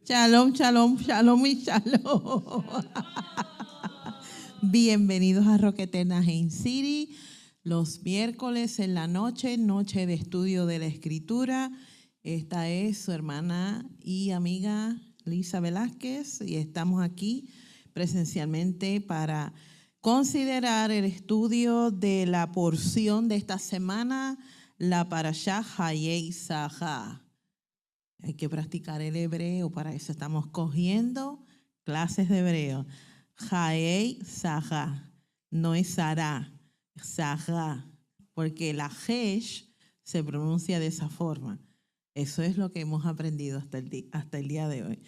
Shalom, shalom, shalom y shalom. Bienvenidos a Roca Eterna Hain City. Los miércoles en la noche, noche de estudio de la Escritura. Esta es su hermana y amiga Lisa Velázquez y estamos aquí presencialmente para considerar el estudio de la porción de esta semana, la Parashá Hayei Zahar. Hay que practicar el hebreo, para eso estamos cogiendo clases de hebreo. Hayei Zahar, no es Sará, Zahar, porque la Hesh se pronuncia de esa forma. Eso es lo que hemos aprendido hasta el día de hoy.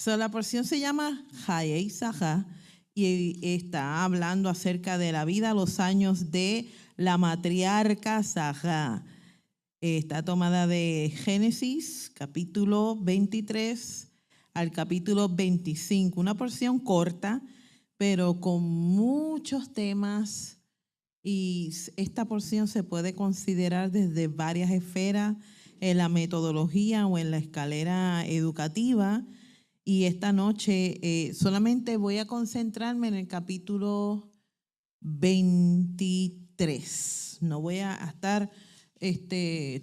La porción se llama Hayei Zahar y está hablando acerca de la vida, los años de la matriarca Zahar. Está tomada de Génesis, capítulo 23 al capítulo 25. Una porción corta, pero con muchos temas. Y esta porción se puede considerar desde varias esferas en la metodología o en la escalera educativa. Y esta noche solamente voy a concentrarme en el capítulo 23. No voy a estar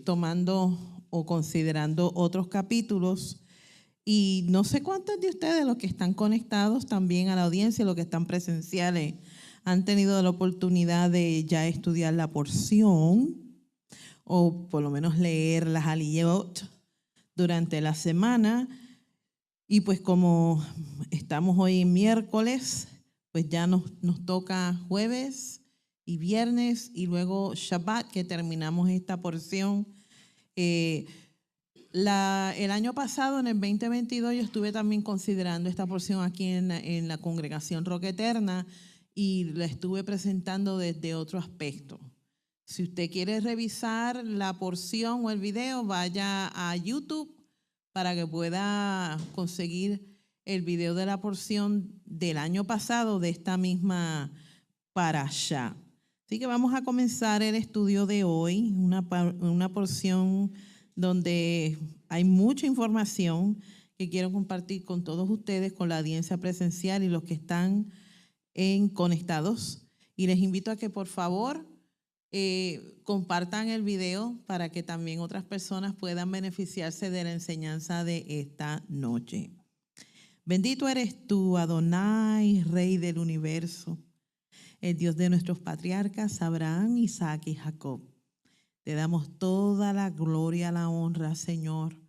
tomando o considerando otros capítulos. Y no sé cuántos de ustedes, los que están conectados también a la audiencia, los que están presenciales, han tenido la oportunidad de ya estudiar la porción o por lo menos leer las aliyot durante la semana. Y pues como estamos hoy en miércoles, pues ya nos toca jueves y viernes y luego Shabbat, que terminamos esta porción. El año pasado, en el 2022, yo estuve también considerando esta porción aquí en la congregación Roca Eterna y la estuve presentando desde otro aspecto. Si usted quiere revisar la porción o el video, vaya a YouTube para que pueda conseguir el video de la porción del año pasado de esta misma parashá. Así que vamos a comenzar el estudio de hoy, una porción donde hay mucha información que quiero compartir con todos ustedes, con la audiencia presencial y los que están conectados. Y les invito a que por favor compartan el video para que también otras personas puedan beneficiarse de la enseñanza de esta noche. Bendito eres tú, Adonai, Rey del universo, el Dios de nuestros patriarcas, Abraham, Isaac y Jacob. Te damos toda la gloria, la honra, Señor,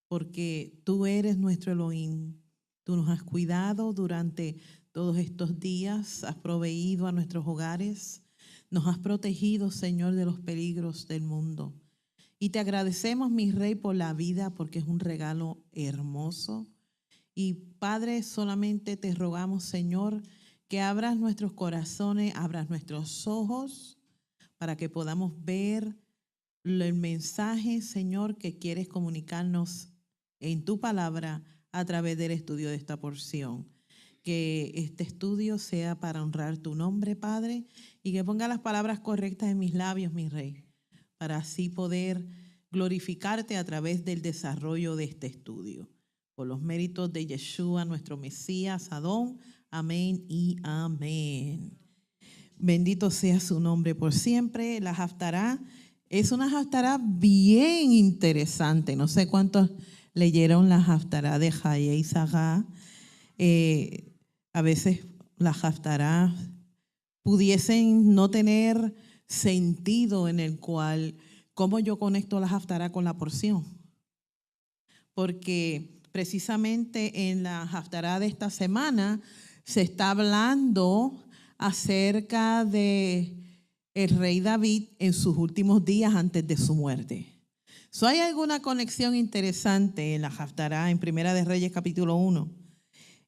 porque tú eres nuestro Elohim. Tú nos has cuidado durante todos estos días, has proveído a nuestros hogares, nos has protegido, Señor, de los peligros del mundo. Y te agradecemos, mi Rey, por la vida, porque es un regalo hermoso. Y Padre, solamente te rogamos, Señor, que abras nuestros corazones, abras nuestros ojos, para que podamos ver el mensaje, Señor, que quieres comunicarnos en tu palabra a través del estudio de esta porción. Que este estudio sea para honrar tu nombre, Padre, y que ponga las palabras correctas en mis labios, mi Rey, para así poder glorificarte a través del desarrollo de este estudio. Por los méritos de Yeshua, nuestro Mesías, Adón, amén y amén. Bendito sea su nombre por siempre. La Haftará es una Haftará bien interesante. No sé cuántos leyeron la Haftará de Hayei Zahar. A veces las Haftará pudiesen no tener sentido en el cual, ¿cómo yo conecto la Haftará con la porción? Porque precisamente en la Haftará de esta semana se está hablando acerca de el rey David en sus últimos días antes de su muerte. ¿Hay alguna conexión interesante en la Haftará en Primera de Reyes capítulo 1?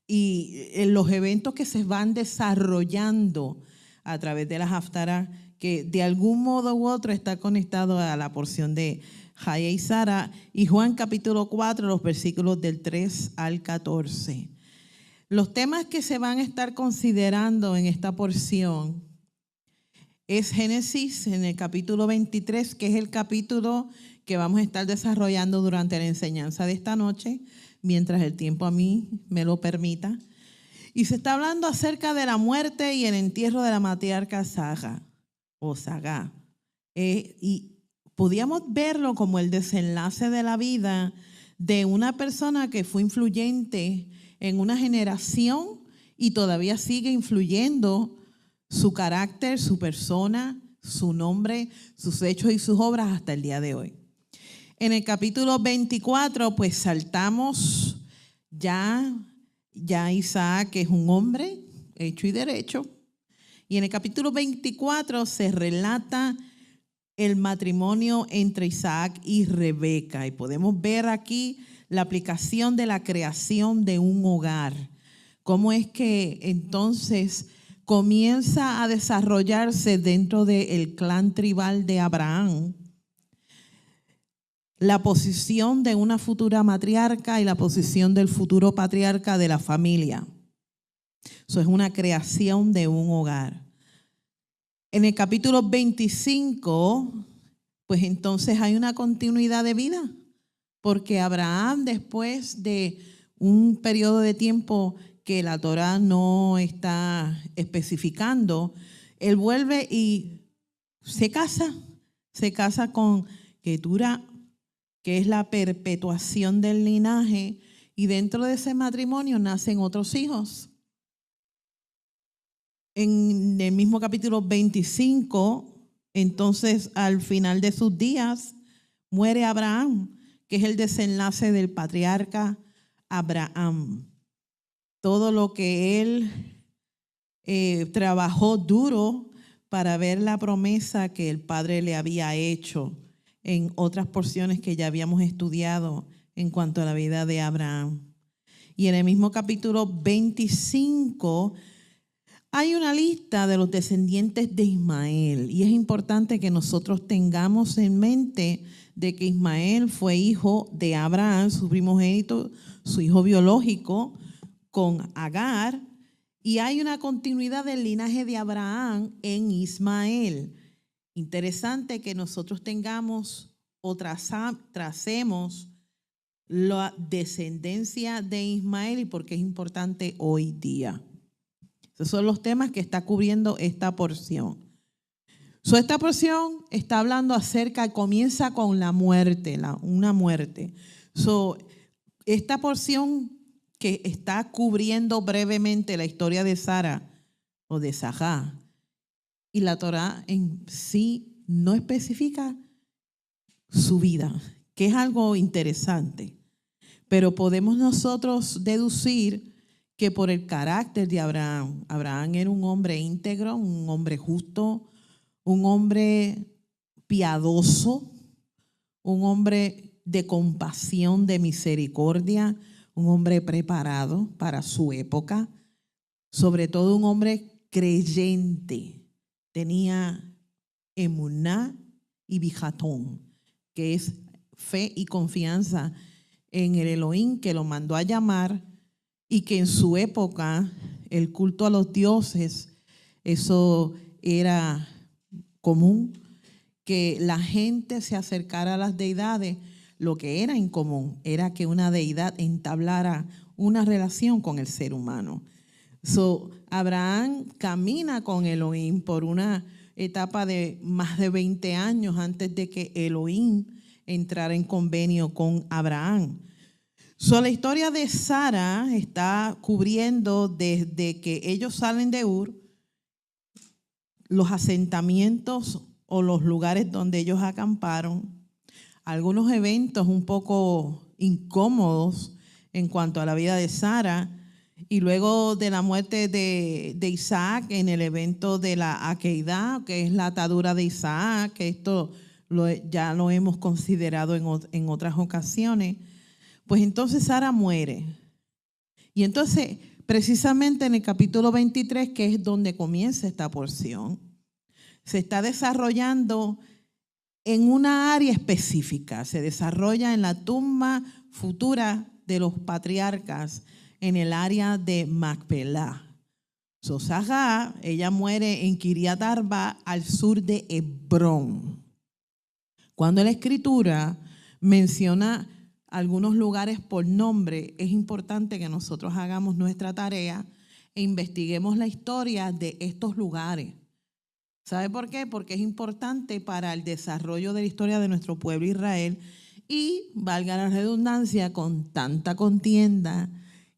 Y en los eventos que se van desarrollando a través de la Haftará, que de algún modo u otro está conectado a la porción de Hayei Zahar, y Juan capítulo 4, los versículos del 3 al 14. Los temas que se van a estar considerando en esta porción es Génesis en el capítulo 23, que es el capítulo que vamos a estar desarrollando durante la enseñanza de esta noche. mientras el tiempo a mí me lo permita. Y se está hablando acerca de la muerte y el entierro de la matriarca Saga o Sagá. Y podíamos verlo como el desenlace de la vida de una persona que fue influyente en una generación y todavía sigue influyendo su carácter, su persona, su nombre, sus hechos y sus obras hasta el día de hoy. En el capítulo 24, pues saltamos ya Isaac, que es un hombre hecho y derecho. Y en el capítulo 24 se relata el matrimonio entre Isaac y Rebeca. Y podemos ver aquí la aplicación de la creación de un hogar. Cómo es que entonces comienza a desarrollarse dentro del clan tribal de Abraham la posición de una futura matriarca y la posición del futuro patriarca de la familia. Eso es una creación de un hogar. En el capítulo 25, pues entonces hay una continuidad de vida, porque Abraham, después de un periodo de tiempo que la Torá no está especificando, él vuelve y se casa con Ketura, que es la perpetuación del linaje, y dentro de ese matrimonio nacen otros hijos. En el mismo capítulo 25, entonces al final de sus días, muere Abraham, que es el desenlace del patriarca Abraham. Todo lo que él trabajó duro para ver la promesa que el Padre le había hecho en otras porciones que ya habíamos estudiado en cuanto a la vida de Abraham. Y en el mismo capítulo 25 hay una lista de los descendientes de Ismael. Y es importante que nosotros tengamos en mente de que Ismael fue hijo de Abraham, su primogénito, su hijo biológico, con Agar. Y hay una continuidad del linaje de Abraham en Ismael. Interesante que nosotros tengamos o tracemos la descendencia de Ismael y por qué es importante hoy día. Esos son los temas que está cubriendo esta porción. Esta porción está hablando acerca, comienza con la muerte, una muerte. Esta porción que está cubriendo brevemente la historia de Sara o de Sagá, y la Torá en sí no especifica su vida, que es algo interesante. Pero podemos nosotros deducir que por el carácter de Abraham, Abraham era un hombre íntegro, un hombre justo, un hombre piadoso, un hombre de compasión, de misericordia, un hombre preparado para su época, sobre todo un hombre creyente. Tenía emuná y bijatón, que es fe y confianza en el Elohim que lo mandó a llamar, y que en su época el culto a los dioses, eso era común, que la gente se acercara a las deidades. Lo que era incomún era que una deidad entablara una relación con el ser humano. Abraham camina con Elohim por una etapa de más de 20 años antes de que Elohim entrara en convenio con Abraham. La historia de Sara está cubriendo desde que ellos salen de Ur, los asentamientos o los lugares donde ellos acamparon, algunos eventos un poco incómodos en cuanto a la vida de Sara, y luego de la muerte de Isaac en el evento de la Akeidá, que es la atadura de Isaac, que esto ya lo hemos considerado en otras ocasiones. Pues entonces Sara muere. Y entonces, precisamente en el capítulo 23, que es donde comienza esta porción, se está desarrollando en una área específica. Se desarrolla en la tumba futura de los patriarcas en el área de Macpelá. Sagá, ella muere en Kiriat Arba, al sur de Hebrón. Cuando la Escritura menciona algunos lugares por nombre, es importante que nosotros hagamos nuestra tarea e investiguemos la historia de estos lugares. ¿Sabe por qué? Porque es importante para el desarrollo de la historia de nuestro pueblo Israel y, valga la redundancia, con tanta contienda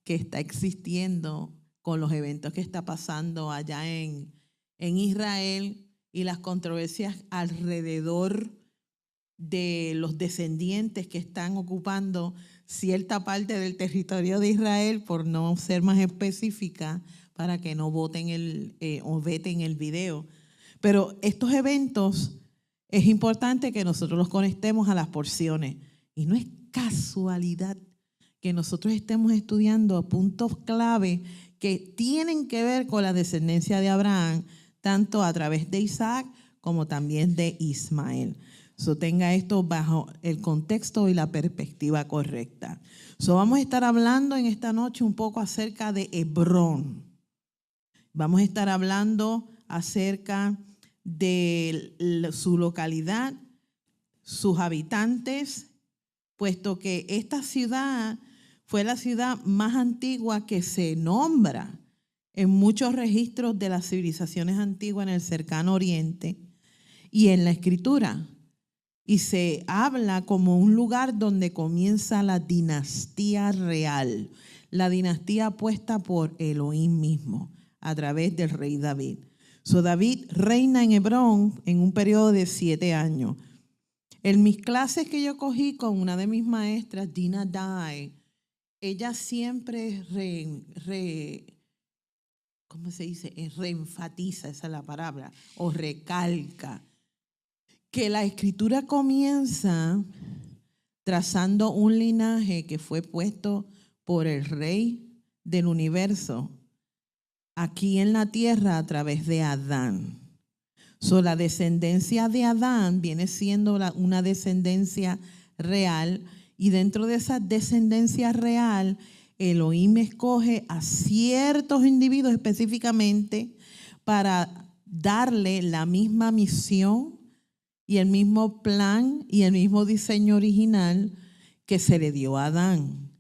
que está existiendo con los eventos que está pasando allá en Israel y las controversias alrededor de los descendientes que están ocupando cierta parte del territorio de Israel, por no ser más específica, para que no voten o veten el video. Pero estos eventos es importante que nosotros los conectemos a las porciones. Y no es casualidad que nosotros estemos estudiando puntos clave que tienen que ver con la descendencia de Abraham, tanto a través de Isaac como también de Ismael. Tenga esto bajo el contexto y la perspectiva correcta. Vamos a estar hablando en esta noche un poco acerca de Hebrón. Vamos a estar hablando acerca de su localidad, sus habitantes, puesto que esta ciudad fue la ciudad más antigua que se nombra en muchos registros de las civilizaciones antiguas en el cercano oriente y en la escritura. Y se habla como un lugar donde comienza la dinastía real, la dinastía puesta por Elohim mismo a través del rey David. David reina en Hebrón en un periodo de 7 años. En mis clases que yo cogí con una de mis maestras, Dina Dye, ella siempre ¿cómo se dice? Reenfatiza, esa es la palabra, o recalca, que la escritura comienza trazando un linaje que fue puesto por el rey del universo aquí en la tierra a través de Adán. La descendencia de Adán viene siendo una descendencia real, y dentro de esa descendencia real, Elohim escoge a ciertos individuos específicamente para darle la misma misión y el mismo plan y el mismo diseño original que se le dio a Adán.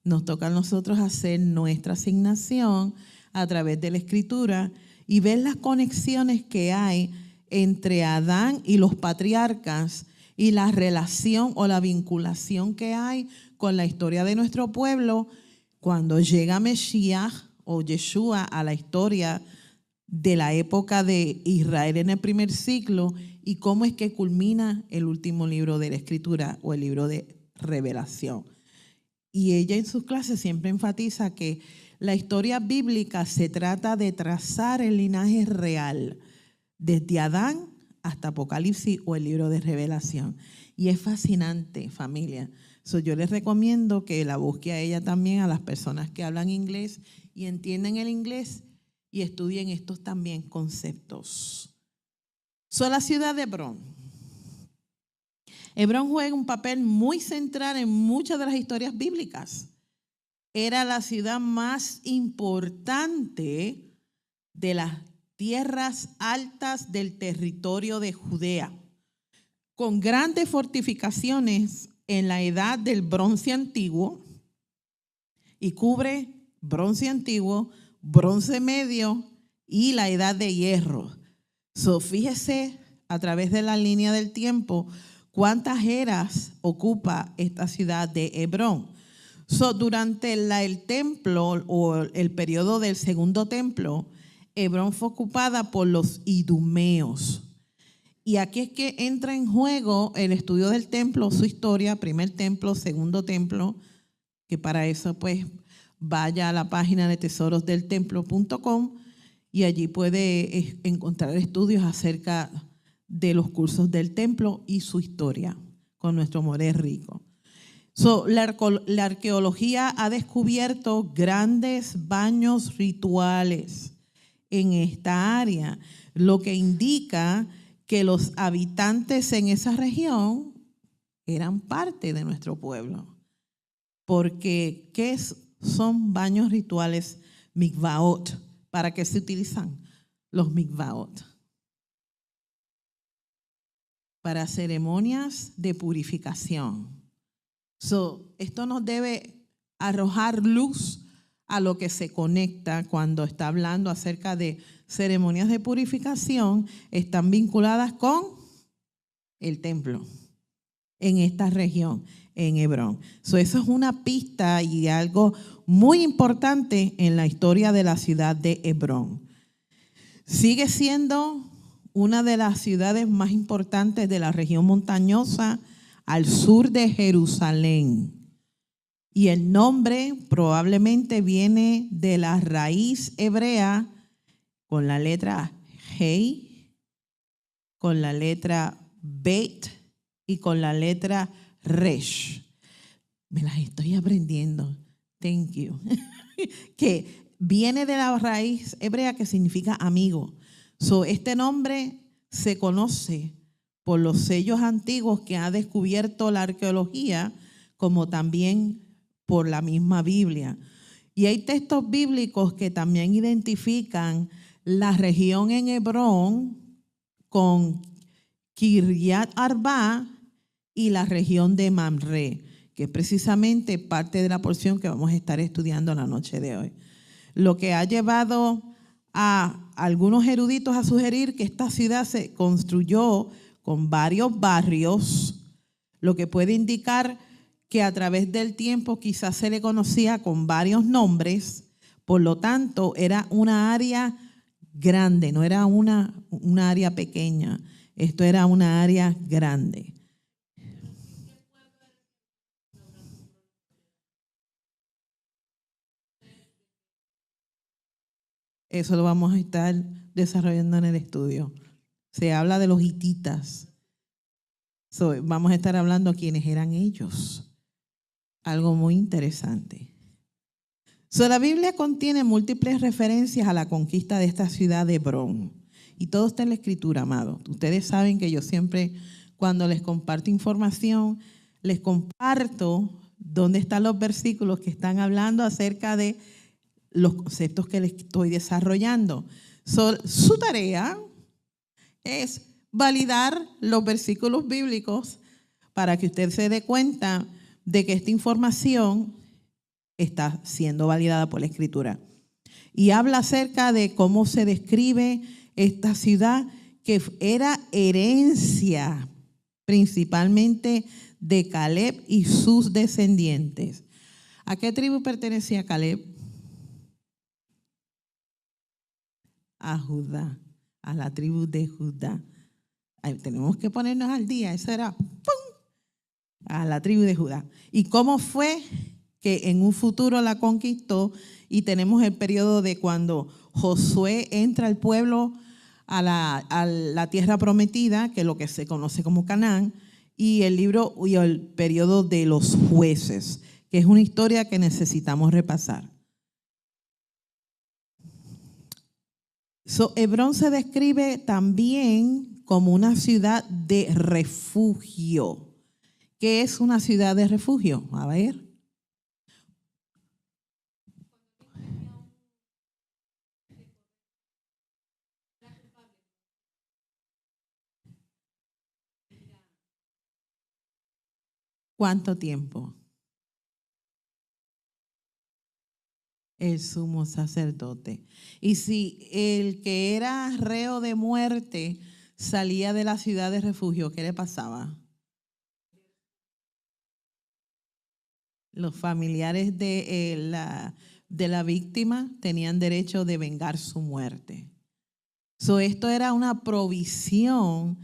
Nos toca a nosotros hacer nuestra asignación a través de la escritura y ver las conexiones que hay entre Adán y los patriarcas y la relación o la vinculación que hay con la historia de nuestro pueblo cuando llega Mesías o Yeshua a la historia de la época de Israel en el primer siglo y cómo es que culmina el último libro de la escritura o el libro de Revelación. Y ella en sus clases siempre enfatiza que la historia bíblica se trata de trazar el linaje real, desde Adán hasta Apocalipsis o el libro de Revelación. Y es fascinante, familia. Yo les recomiendo que la busque a ella también, a las personas que hablan inglés y entienden el inglés y estudien estos también conceptos. La ciudad de Hebrón. Hebrón juega un papel muy central en muchas de las historias bíblicas. Era la ciudad más importante de las tierras altas del territorio de Judea, con grandes fortificaciones en la edad del bronce antiguo, y cubre bronce antiguo, bronce medio y la edad de hierro. Fíjese a través de la línea del tiempo cuántas eras ocupa esta ciudad de Hebrón. Durante el templo o el periodo del segundo templo, Hebrón fue ocupada por los idumeos. Y aquí es que entra en juego el estudio del templo, su historia, primer templo, segundo templo, que para eso pues vaya a la página de tesorosdeltemplo.com y allí puede encontrar estudios acerca de los cursos del templo y su historia con nuestro More Rico. La arqueología ha descubierto grandes baños rituales en esta área, lo que indica que los habitantes en esa región eran parte de nuestro pueblo. Porque, ¿qué son baños rituales mikvaot? ¿Para qué se utilizan los mikvaot? Para ceremonias de purificación. Esto nos debe arrojar luz a lo que se conecta cuando está hablando acerca de ceremonias de purificación, están vinculadas con el templo en esta región, en Hebrón. Eso es una pista y algo muy importante en la historia de la ciudad de Hebrón. Sigue siendo una de las ciudades más importantes de la región montañosa al sur de Jerusalén. Y el nombre probablemente viene de la raíz hebrea con la letra Hei, con la letra Bet y con la letra Resh. Me las estoy aprendiendo. Thank you. Que viene de la raíz hebrea que significa amigo. Este nombre se conoce por los sellos antiguos que ha descubierto la arqueología, como también por la misma Biblia. Y hay textos bíblicos que también identifican la región en Hebrón con Kiryat Arba y la región de Mamre, que es precisamente parte de la porción que vamos a estar estudiando la noche de hoy. Lo que ha llevado a algunos eruditos a sugerir que esta ciudad se construyó con varios barrios, lo que puede indicar que a través del tiempo quizás se le conocía con varios nombres, por lo tanto era una área grande, no era una área pequeña, esto era una área grande. Eso lo vamos a estar desarrollando en el estudio. Se habla de los hititas. Vamos a estar hablando quiénes eran ellos. Algo muy interesante. La Biblia contiene múltiples referencias a la conquista de esta ciudad de Hebrón. Y todo está en la Escritura, amado. Ustedes saben que yo siempre, cuando les comparto información, les comparto dónde están los versículos que están hablando acerca de los conceptos que les estoy desarrollando. Su tarea es validar los versículos bíblicos para que usted se dé cuenta de que esta información está siendo validada por la Escritura. Y habla acerca de cómo se describe esta ciudad, que era herencia principalmente de Caleb y sus descendientes. ¿A qué tribu pertenecía Caleb? A Judá, a la tribu de Judá. Ahí tenemos que ponernos al día, eso era ¡pum!, a la tribu de Judá. ¿Y cómo fue que en un futuro la conquistó? Y tenemos el periodo de cuando Josué entra al pueblo a la tierra prometida, que es lo que se conoce como Canaán, y el periodo de los jueces, que es una historia que necesitamos repasar. Hebrón se describe también como una ciudad de refugio. ¿Qué es una ciudad de refugio? A ver. ¿Cuánto tiempo? El sumo sacerdote. Y si el que era reo de muerte salía de la ciudad de refugio, ¿qué le pasaba? Los familiares de la víctima tenían derecho de vengar su muerte. Esto era una provisión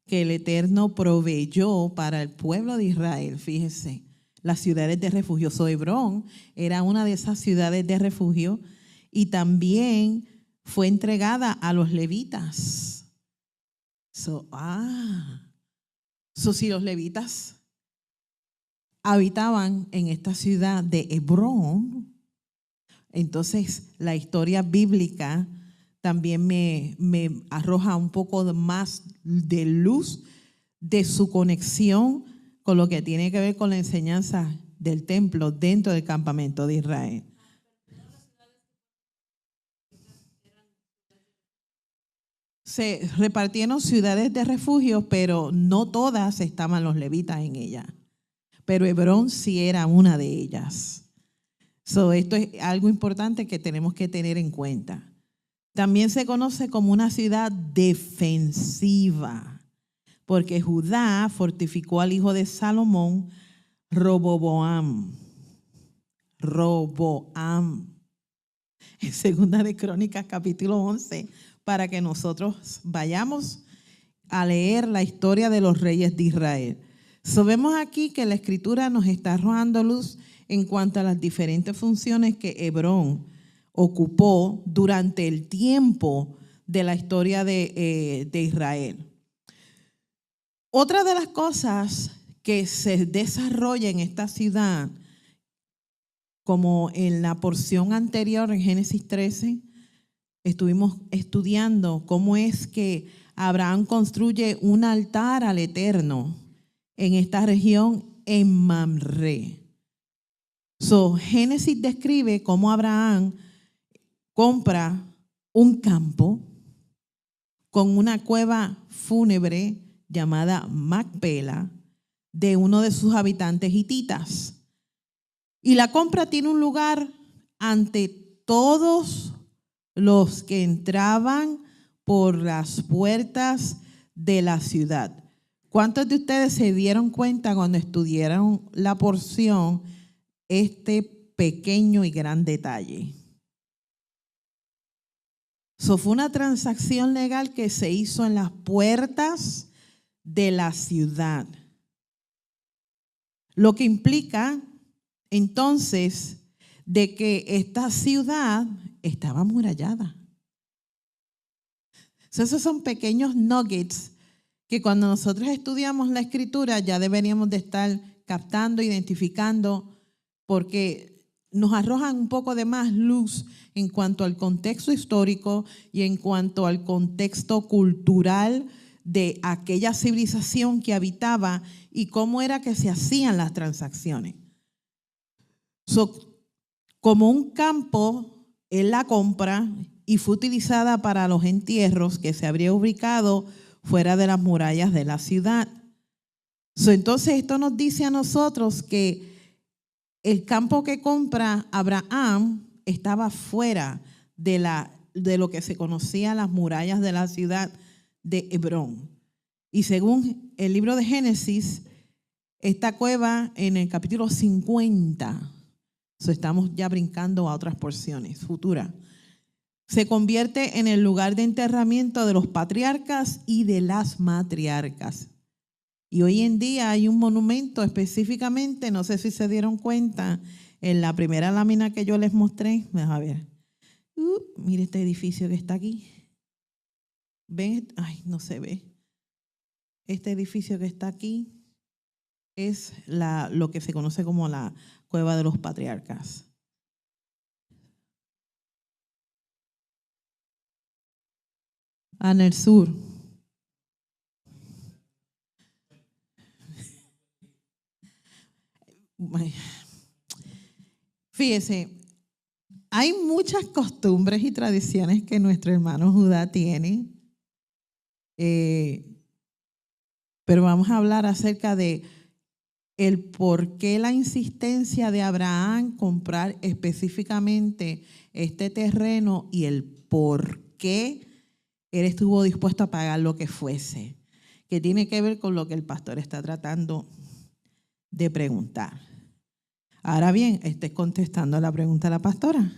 que el Eterno proveyó para el pueblo de Israel. Fíjese, las ciudades de refugio. Hebrón era una de esas ciudades de refugio y también fue entregada a los levitas. Si los levitas habitaban en esta ciudad de Hebrón, entonces la historia bíblica también me arroja un poco más de luz de su conexión con lo que tiene que ver con la enseñanza del templo dentro del campamento de Israel. Se repartieron ciudades de refugio, pero no todas estaban los levitas en ellas. pero Hebrón sí era una de ellas. Esto es algo importante que tenemos que tener en cuenta. También se conoce como una ciudad defensiva, porque Judá fortificó al hijo de Salomón, Roboam. En Segunda de Crónicas, capítulo 11, para que nosotros vayamos a leer la historia de los reyes de Israel. Vemos aquí que la Escritura nos está arrojando luz en cuanto a las diferentes funciones que Hebrón ocupó durante el tiempo de la historia de Israel. Otra de las cosas que se desarrolla en esta ciudad, como en la porción anterior, en Génesis 13, estuvimos estudiando cómo es que Abraham construye un altar al Eterno en esta región, en Mamre. Génesis describe cómo Abraham compra un campo con una cueva fúnebre llamada Macpela de uno de sus habitantes hititas. Y la compra tiene un lugar ante todos los que entraban por las puertas de la ciudad. ¿Cuántos de ustedes se dieron cuenta cuando estudiaron la porción este pequeño y gran detalle? Fue una transacción legal que se hizo en las puertas de la ciudad, lo que implica entonces de que esta ciudad estaba amurallada. Esos son pequeños nuggets que cuando nosotros estudiamos la Escritura ya deberíamos de estar captando, identificando, porque nos arrojan un poco de más luz en cuanto al contexto histórico y en cuanto al contexto cultural de aquella civilización que habitaba y cómo era que se hacían las transacciones. Como un campo, él la compra y fue utilizada para los entierros que se habría ubicado fuera de las murallas de la ciudad. Entonces esto nos dice a nosotros que el campo que compra Abraham estaba fuera de lo que se conocía las murallas de la ciudad de Hebrón. Y según el libro de Génesis, esta cueva en el capítulo 50, estamos ya brincando a otras porciones futuras, se convierte en el lugar de enterramiento de los patriarcas y de las matriarcas. Y hoy en día hay un monumento específicamente, no sé si se dieron cuenta, en la primera lámina que yo les mostré. A ver, mire este edificio que está aquí. ¿Ven? Ay, no se ve. Este edificio que está aquí es lo que se conoce como la Cueva de los Patriarcas. En el sur. Fíjese, hay muchas costumbres y tradiciones que nuestro hermano Judá tiene, pero vamos a hablar acerca de el por qué la insistencia de Abraham comprar específicamente este terreno y el por qué él estuvo dispuesto a pagar lo que fuese, que tiene que ver con lo que el pastor está tratando de preguntar. Ahora bien, esté contestando la pregunta de la pastora.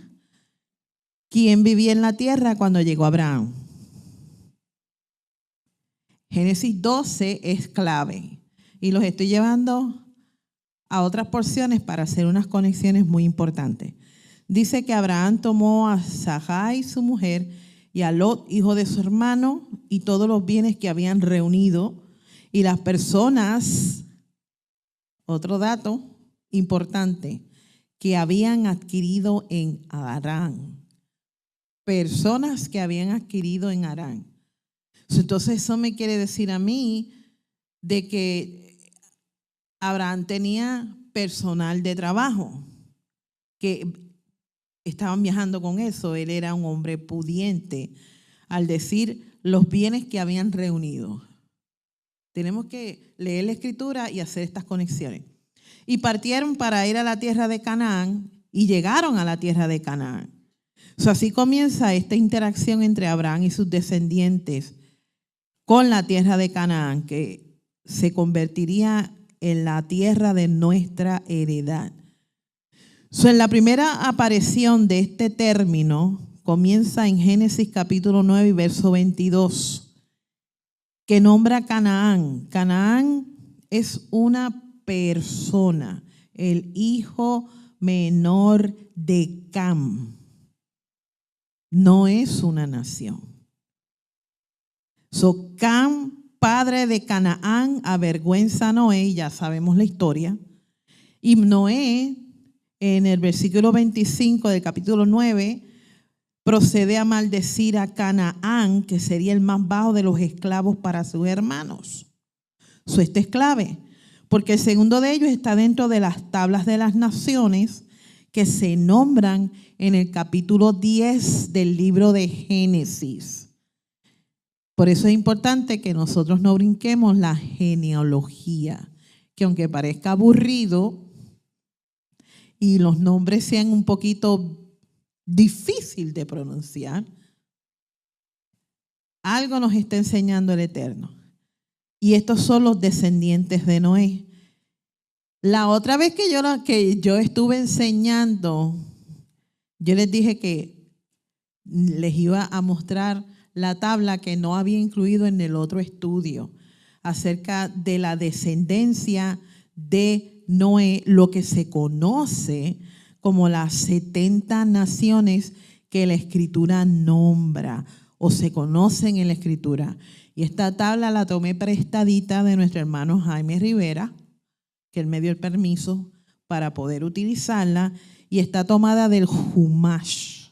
¿Quién vivía en la tierra cuando llegó Abraham? Génesis 12 es clave y los estoy llevando a otras porciones para hacer unas conexiones muy importantes. Dice que Abraham tomó a Sarai, su mujer, y a Lot, hijo de su hermano, y todos los bienes que habían reunido, y las personas, otro dato importante, que habían adquirido en Harán. Personas que habían adquirido en Harán. Entonces eso me quiere decir a mí de que Abraham tenía personal de trabajo que estaban viajando con eso. Él era un hombre pudiente al decir los bienes que habían reunido. Tenemos que leer la Escritura y hacer estas conexiones. y partieron para ir a la tierra de Canaán y llegaron a la tierra de Canaán. Así comienza esta interacción entre Abraham y sus descendientes con la tierra de Canaán, que se convertiría en la tierra de nuestra heredad. En la primera aparición de este término comienza en Génesis capítulo 9 y verso 22, que nombra Canaán. Canaán es una persona, el hijo menor de Cam. No es una nación. Cam, padre de Canaán, avergüenza a Noé, ya sabemos la historia. Y Noé, en el versículo 25 del capítulo 9, procede a maldecir a Canaán, que sería el más bajo de los esclavos para sus hermanos. Esto es clave, porque el segundo de ellos está dentro de las tablas de las naciones que se nombran en el capítulo 10 del libro de Génesis. Por eso es importante que nosotros no brinquemos la genealogía, que aunque parezca aburrido y los nombres sean un poquito difícil de pronunciar, algo nos está enseñando el Eterno. Y estos son los descendientes de Noé. La otra vez que yo estuve enseñando, yo les dije que les iba a mostrar la tabla que no había incluido en el otro estudio acerca de la descendencia de Noé, lo que se conoce como las 70 naciones que la Escritura nombra o se conocen en la Escritura. Y esta tabla la tomé prestadita de nuestro hermano Jaime Rivera, que él me dio el permiso para poder utilizarla, y está tomada del Humash.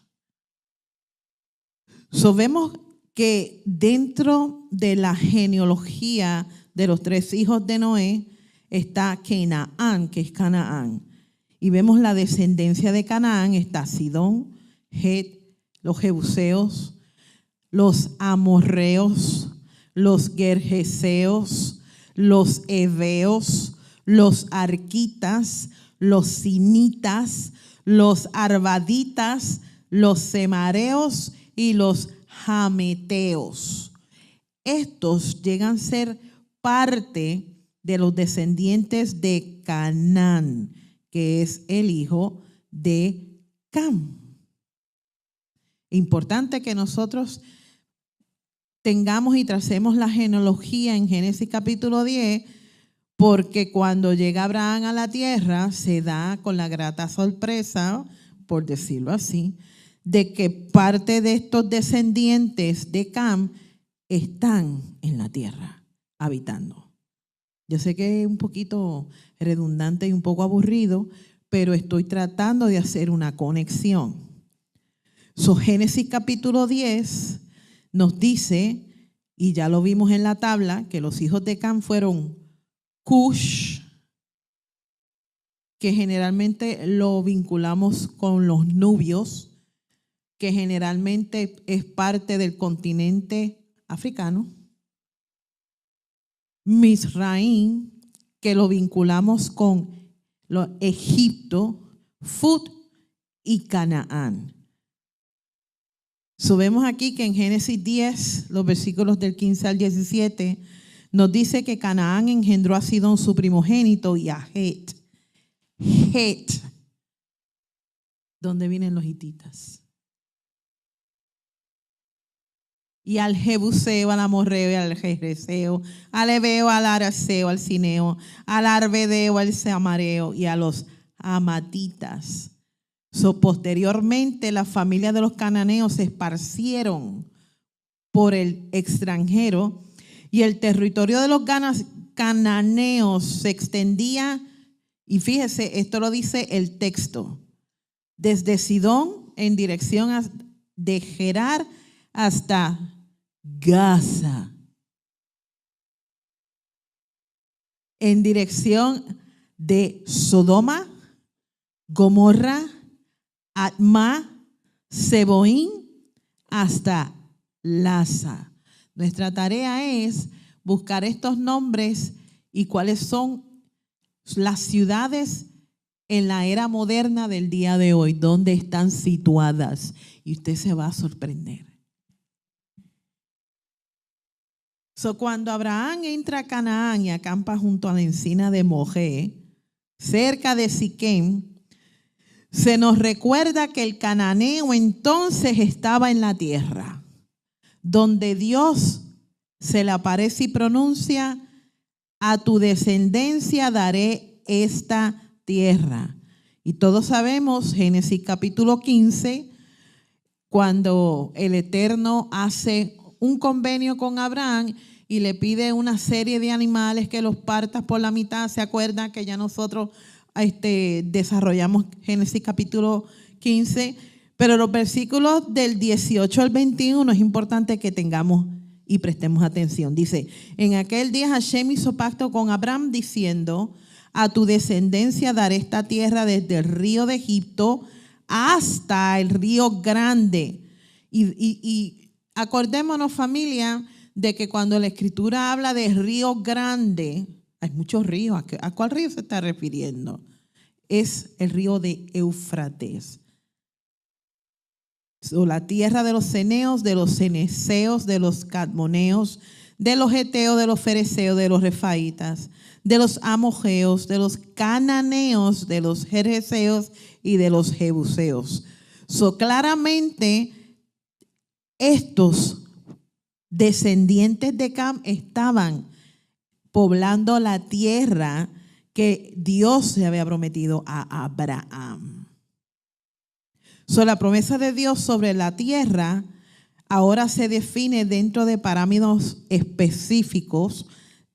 Vemos que dentro de la genealogía de los 3 hijos de Noé está Canaán, que es Canaán. Y vemos la descendencia de Canaán, está Sidón, Het, los Jebuseos, los Amorreos, los Gergeseos, los Heveos, los Arquitas, los Sinitas, los Arvaditas, los Semareos y los Jameteos. Estos llegan a ser parte de los descendientes de Canaán, que es el hijo de Cam. Importante que nosotros tengamos y tracemos la genealogía en Génesis capítulo 10, porque cuando llega Abraham a la tierra se da con la grata sorpresa, por decirlo así, de que parte de estos descendientes de Cam están en la tierra habitando. Yo sé que es un poquito redundante y un poco aburrido, pero estoy tratando de hacer una conexión. Génesis capítulo 10 nos dice, y ya lo vimos en la tabla, que los hijos de Cam fueron Cush, que generalmente lo vinculamos con los nubios, que generalmente es parte del continente africano. Misraim, que lo vinculamos con Egipto, Fut y Canaán. Vemos aquí que en Génesis 10, los versículos del 15 al 17, nos dice que Canaán engendró a Sidón su primogénito y a Het. Het, ¿dónde vienen los hititas? Y al Jebuseo, al Amorreo y al Gergeseo, al Heveo, al Araceo, al Cineo, al Arvedeo, al Samareo y a los Amatitas. Posteriormente, las familias de los cananeos se esparcieron por el extranjero y el territorio de los cananeos se extendía, y fíjese, esto lo dice el texto, desde Sidón en dirección de Gerar hasta Gaza, en dirección de Sodoma, Gomorra, Adma, Seboín, hasta Lasa. Nuestra tarea es buscar estos nombres y cuáles son Las ciudades en la era moderna del día de hoy, ¿dónde están situadas? Y usted se va a sorprender. Cuando Abraham entra a Canaán y acampa junto a la encina de Moré, cerca de Siquem, se nos recuerda que el cananeo entonces estaba en la tierra, donde Dios se le aparece y pronuncia: a tu descendencia daré esta tierra. Y todos sabemos, Génesis capítulo 15, cuando el Eterno hace un convenio con Abraham y le pide una serie de animales que los partas por la mitad. ¿Se acuerdan que ya nosotros desarrollamos Génesis capítulo 15? Pero los versículos del 18 al 21 es importante que tengamos y prestemos atención. Dice: en aquel día Hashem hizo pacto con Abraham diciendo: a tu descendencia daré esta tierra desde el río de Egipto hasta el río grande. Y acordémonos, familia, de que cuando la Escritura habla de río grande, hay muchos ríos. ¿A cuál río se está refiriendo? Es el río de Éufrates. La tierra de los ceneos, de los ceneseos, de los cadmoneos, de los heteos, de los fereceos, de los refaitas, de los amorreos, de los cananeos, de los jerjeseos y de los jebuseos. Claramente estos descendientes de Cam estaban poblando la tierra que Dios le había prometido a Abraham. La promesa de Dios sobre la tierra ahora se define dentro de parámetros específicos,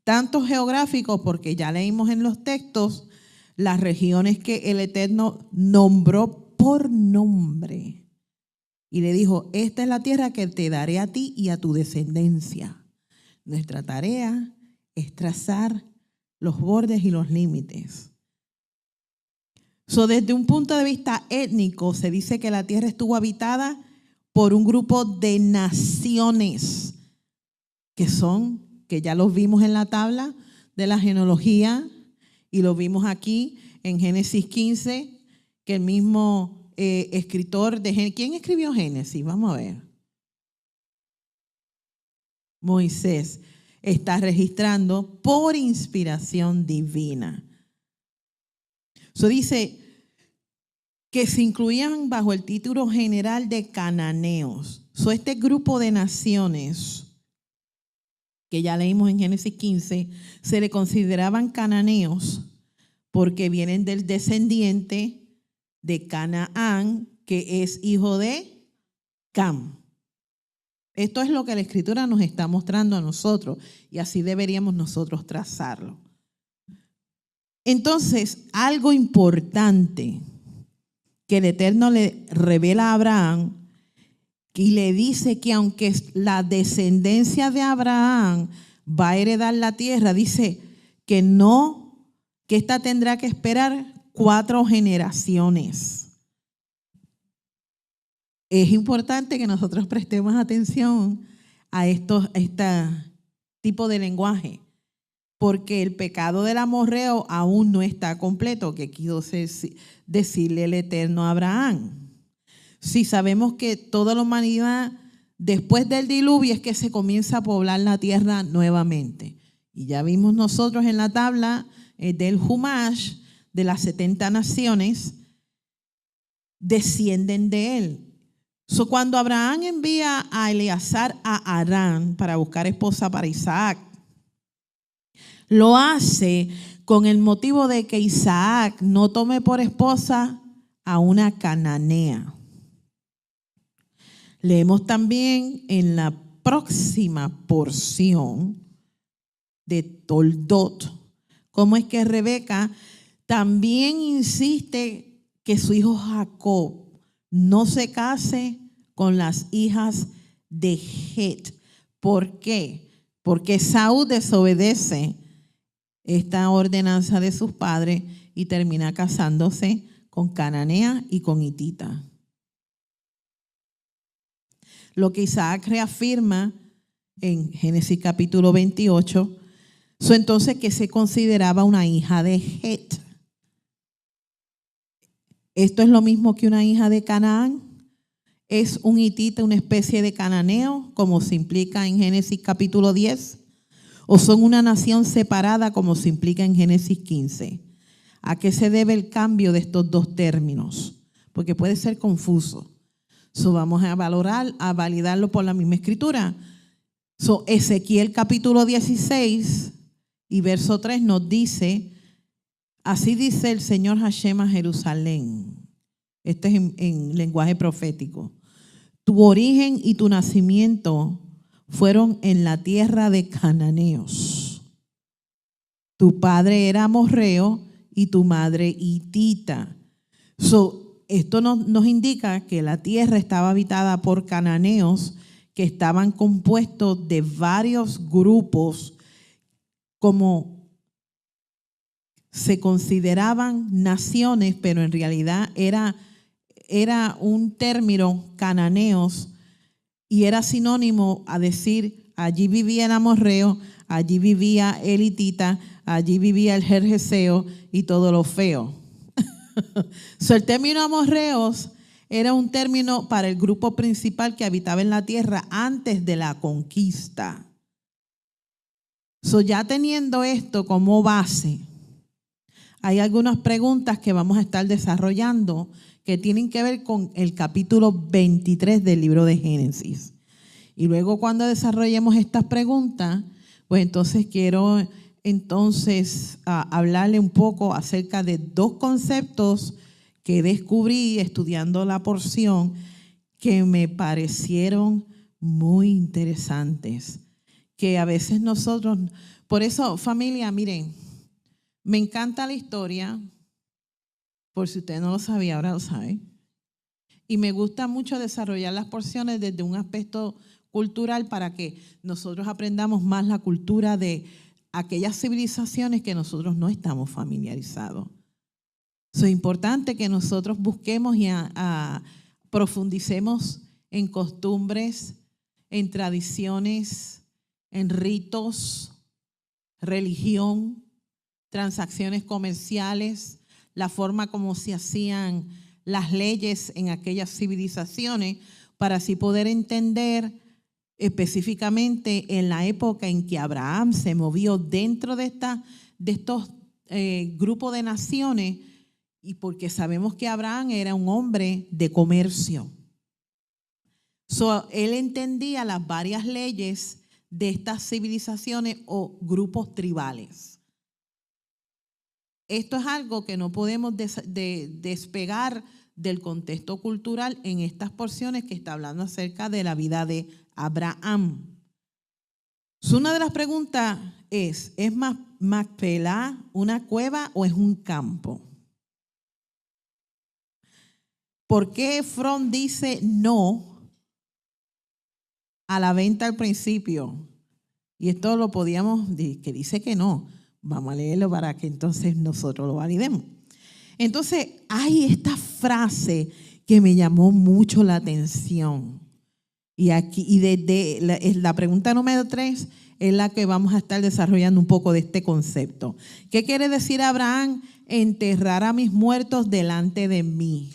tanto geográficos, porque ya leímos en los textos las regiones que el Eterno nombró por nombre. Y le dijo: esta es la tierra que te daré a ti y a tu descendencia. Nuestra tarea es trazar los bordes y los límites. Desde un punto de vista étnico, se dice que la tierra estuvo habitada por un grupo de naciones que ya los vimos en la tabla de la genealogía y lo vimos aquí en Génesis 15, que el mismo escritor de Génesis. ¿Quién escribió Génesis? Vamos a ver. Moisés está registrando por inspiración divina. Dice que se incluían bajo el título general de cananeos. Este grupo de naciones que ya leímos en Génesis 15 se le consideraban cananeos porque vienen del descendiente de Canaán, que es hijo de Cam. Esto es lo que la Escritura nos está mostrando a nosotros y así deberíamos nosotros trazarlo. Entonces, algo importante que el Eterno le revela a Abraham y le dice que aunque la descendencia de Abraham va a heredar la tierra, dice que esta tendrá que esperar 4 generaciones. Es importante que nosotros prestemos atención a este tipo de lenguaje, porque el pecado del amorreo aún no está completo, que quiso decirle el Eterno a Abraham. Si sabemos que toda la humanidad después del diluvio es que se comienza a poblar la tierra nuevamente. Y ya vimos nosotros en la tabla del Humash de las 70 naciones descienden de él. Cuando Abraham envía a Eleazar a Harán para buscar esposa para Isaac, lo hace con el motivo de que Isaac no tome por esposa a una cananea. Leemos también en la próxima porción de Toldot cómo es que Rebeca también insiste que su hijo Jacob no se case con las hijas de Het. ¿Por qué? Porque Saúl desobedece esta ordenanza de sus padres y termina casándose con cananea y con hitita. Lo que Isaac reafirma en Génesis capítulo 28, Entonces, que se consideraba una hija de Het. Esto es lo mismo que una hija de Canaán. Es un hitita, una especie de cananeo, como se implica en Génesis capítulo 10. O son una nación separada, como se implica en Génesis 15. ¿A qué se debe el cambio de estos dos términos? Porque puede ser confuso. Vamos a validarlo por la misma escritura. Ezequiel capítulo 16 y verso 3 nos dice: así dice el Señor Hashem a Jerusalén. Este es en lenguaje profético. Tu origen y tu nacimiento fueron en la tierra de cananeos. Tu padre era amorreo y tu madre hitita. Esto nos indica que la tierra estaba habitada por cananeos que estaban compuestos de varios grupos, como se consideraban naciones, pero en realidad era un término cananeos y era sinónimo a decir: allí vivía el amorreo, allí vivía el hitita, allí vivía el jerjeseo y todo lo feo. El término amorreos era un término para el grupo principal que habitaba en la tierra antes de la conquista. Ya teniendo esto como base, hay algunas preguntas que vamos a estar desarrollando que tienen que ver con el capítulo 23 del libro de Génesis. Y luego, cuando desarrollemos estas preguntas, pues entonces quiero hablarle un poco acerca de dos conceptos que descubrí estudiando la porción que me parecieron muy interesantes. Que a veces nosotros, por eso, familia, miren, me encanta la historia, por si usted no lo sabía, ahora lo sabe. Y me gusta mucho desarrollar las porciones desde un aspecto cultural para que nosotros aprendamos más la cultura de aquellas civilizaciones que nosotros no estamos familiarizados. Es importante que nosotros busquemos y profundicemos en costumbres, en tradiciones, en ritos, religión, transacciones comerciales, la forma como se hacían las leyes en aquellas civilizaciones, para así poder entender específicamente en la época en que Abraham se movió dentro de estos grupos de naciones, y porque sabemos que Abraham era un hombre de comercio. Él entendía las varias leyes de estas civilizaciones o grupos tribales. Esto es algo que no podemos despegar del contexto cultural en estas porciones que está hablando acerca de la vida de Abraham. Una de las preguntas ¿es Macpelá una cueva o es un campo? ¿Por qué Efrón dice no a la venta al principio? Y esto lo podíamos, que dice que no. Vamos a leerlo para que entonces nosotros lo validemos. Entonces, hay esta frase que me llamó mucho la atención. Y la pregunta número 3 es la que vamos a estar desarrollando un poco de este concepto. ¿Qué quiere decir Abraham? Enterrar a mis muertos delante de mí.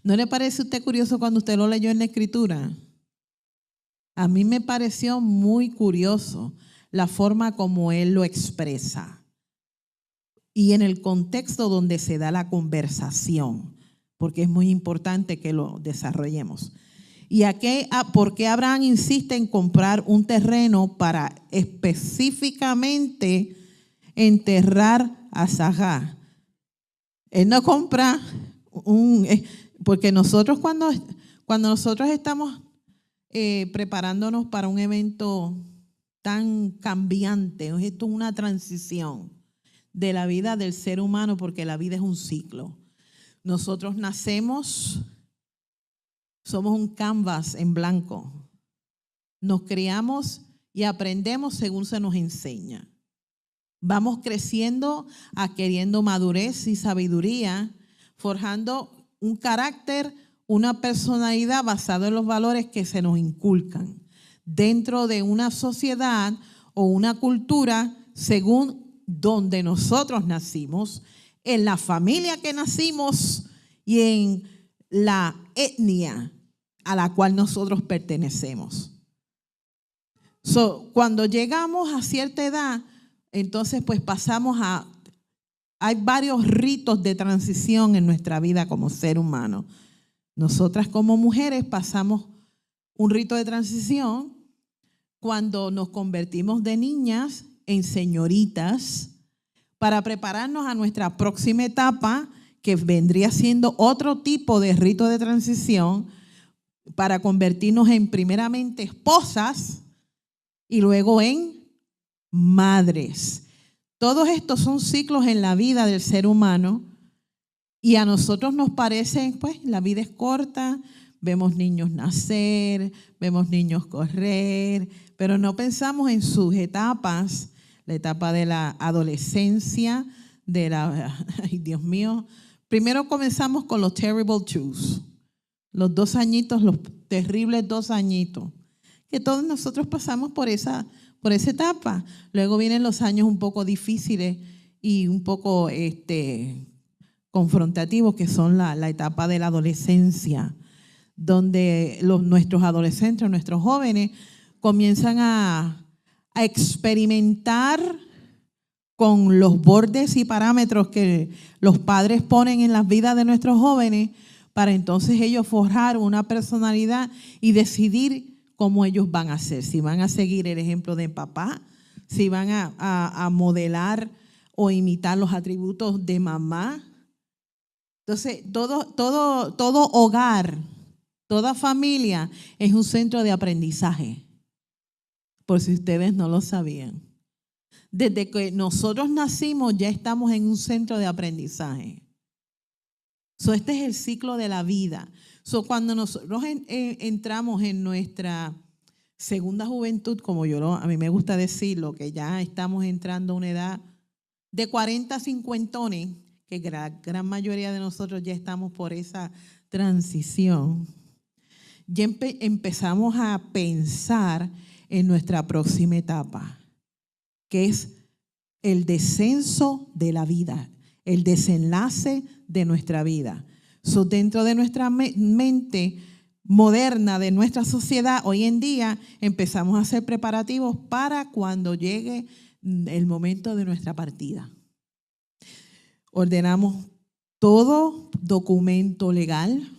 ¿No le parece a usted curioso cuando usted lo leyó en la Escritura? A mí me pareció muy curioso la forma como él lo expresa y en el contexto donde se da la conversación, porque es muy importante que lo desarrollemos. ¿Y por qué Abraham insiste en comprar un terreno para específicamente enterrar a Sara? Él no compra porque nosotros cuando nosotros estamos preparándonos para un evento tan cambiante, esto es una transición de la vida del ser humano, porque la vida es un ciclo. Nosotros nacemos, somos un canvas en blanco. Nos criamos y aprendemos según se nos enseña. Vamos creciendo, adquiriendo madurez y sabiduría, forjando un carácter, una personalidad basada en los valores que se nos inculcan dentro de una sociedad o una cultura según donde nosotros nacimos, en la familia que nacimos y en la etnia a la cual nosotros pertenecemos. Cuando llegamos a cierta edad, entonces pues hay varios ritos de transición en nuestra vida como ser humano. Nosotras como mujeres pasamos un rito de transición cuando nos convertimos de niñas en señoritas para prepararnos a nuestra próxima etapa, que vendría siendo otro tipo de rito de transición, para convertirnos en primeramente esposas y luego en madres. Todos estos son ciclos en la vida del ser humano y a nosotros nos parece, pues, la vida es corta, vemos niños nacer, vemos niños correr, pero no pensamos en sus etapas, la etapa de la adolescencia, ay Dios mío. Primero comenzamos con los terrible twos, los 2 añitos, los terribles 2 añitos, que todos nosotros pasamos por esa etapa. Luego vienen los años un poco difíciles y un poco confrontativos, que son la etapa de la adolescencia, donde nuestros adolescentes, nuestros jóvenes comienzan a experimentar con los bordes y parámetros que los padres ponen en las vidas de nuestros jóvenes, para entonces ellos forjar una personalidad y decidir cómo ellos van a ser, si van a seguir el ejemplo de papá, si van a modelar o imitar los atributos de mamá. Entonces, todo hogar, toda familia es un centro de aprendizaje, por si ustedes no lo sabían. Desde que nosotros nacimos ya estamos en un centro de aprendizaje. Este es el ciclo de la vida. Cuando nosotros entramos en nuestra segunda juventud, como a mí me gusta decirlo, que ya estamos entrando a una edad de 40 a 50, que gran mayoría de nosotros ya estamos por esa transición, ya empezamos a pensar en nuestra próxima etapa, que es el descenso de la vida, el desenlace de nuestra vida. Dentro de nuestra mente moderna, de nuestra sociedad, hoy en día empezamos a hacer preparativos para cuando llegue el momento de nuestra partida. Ordenamos todo documento legal,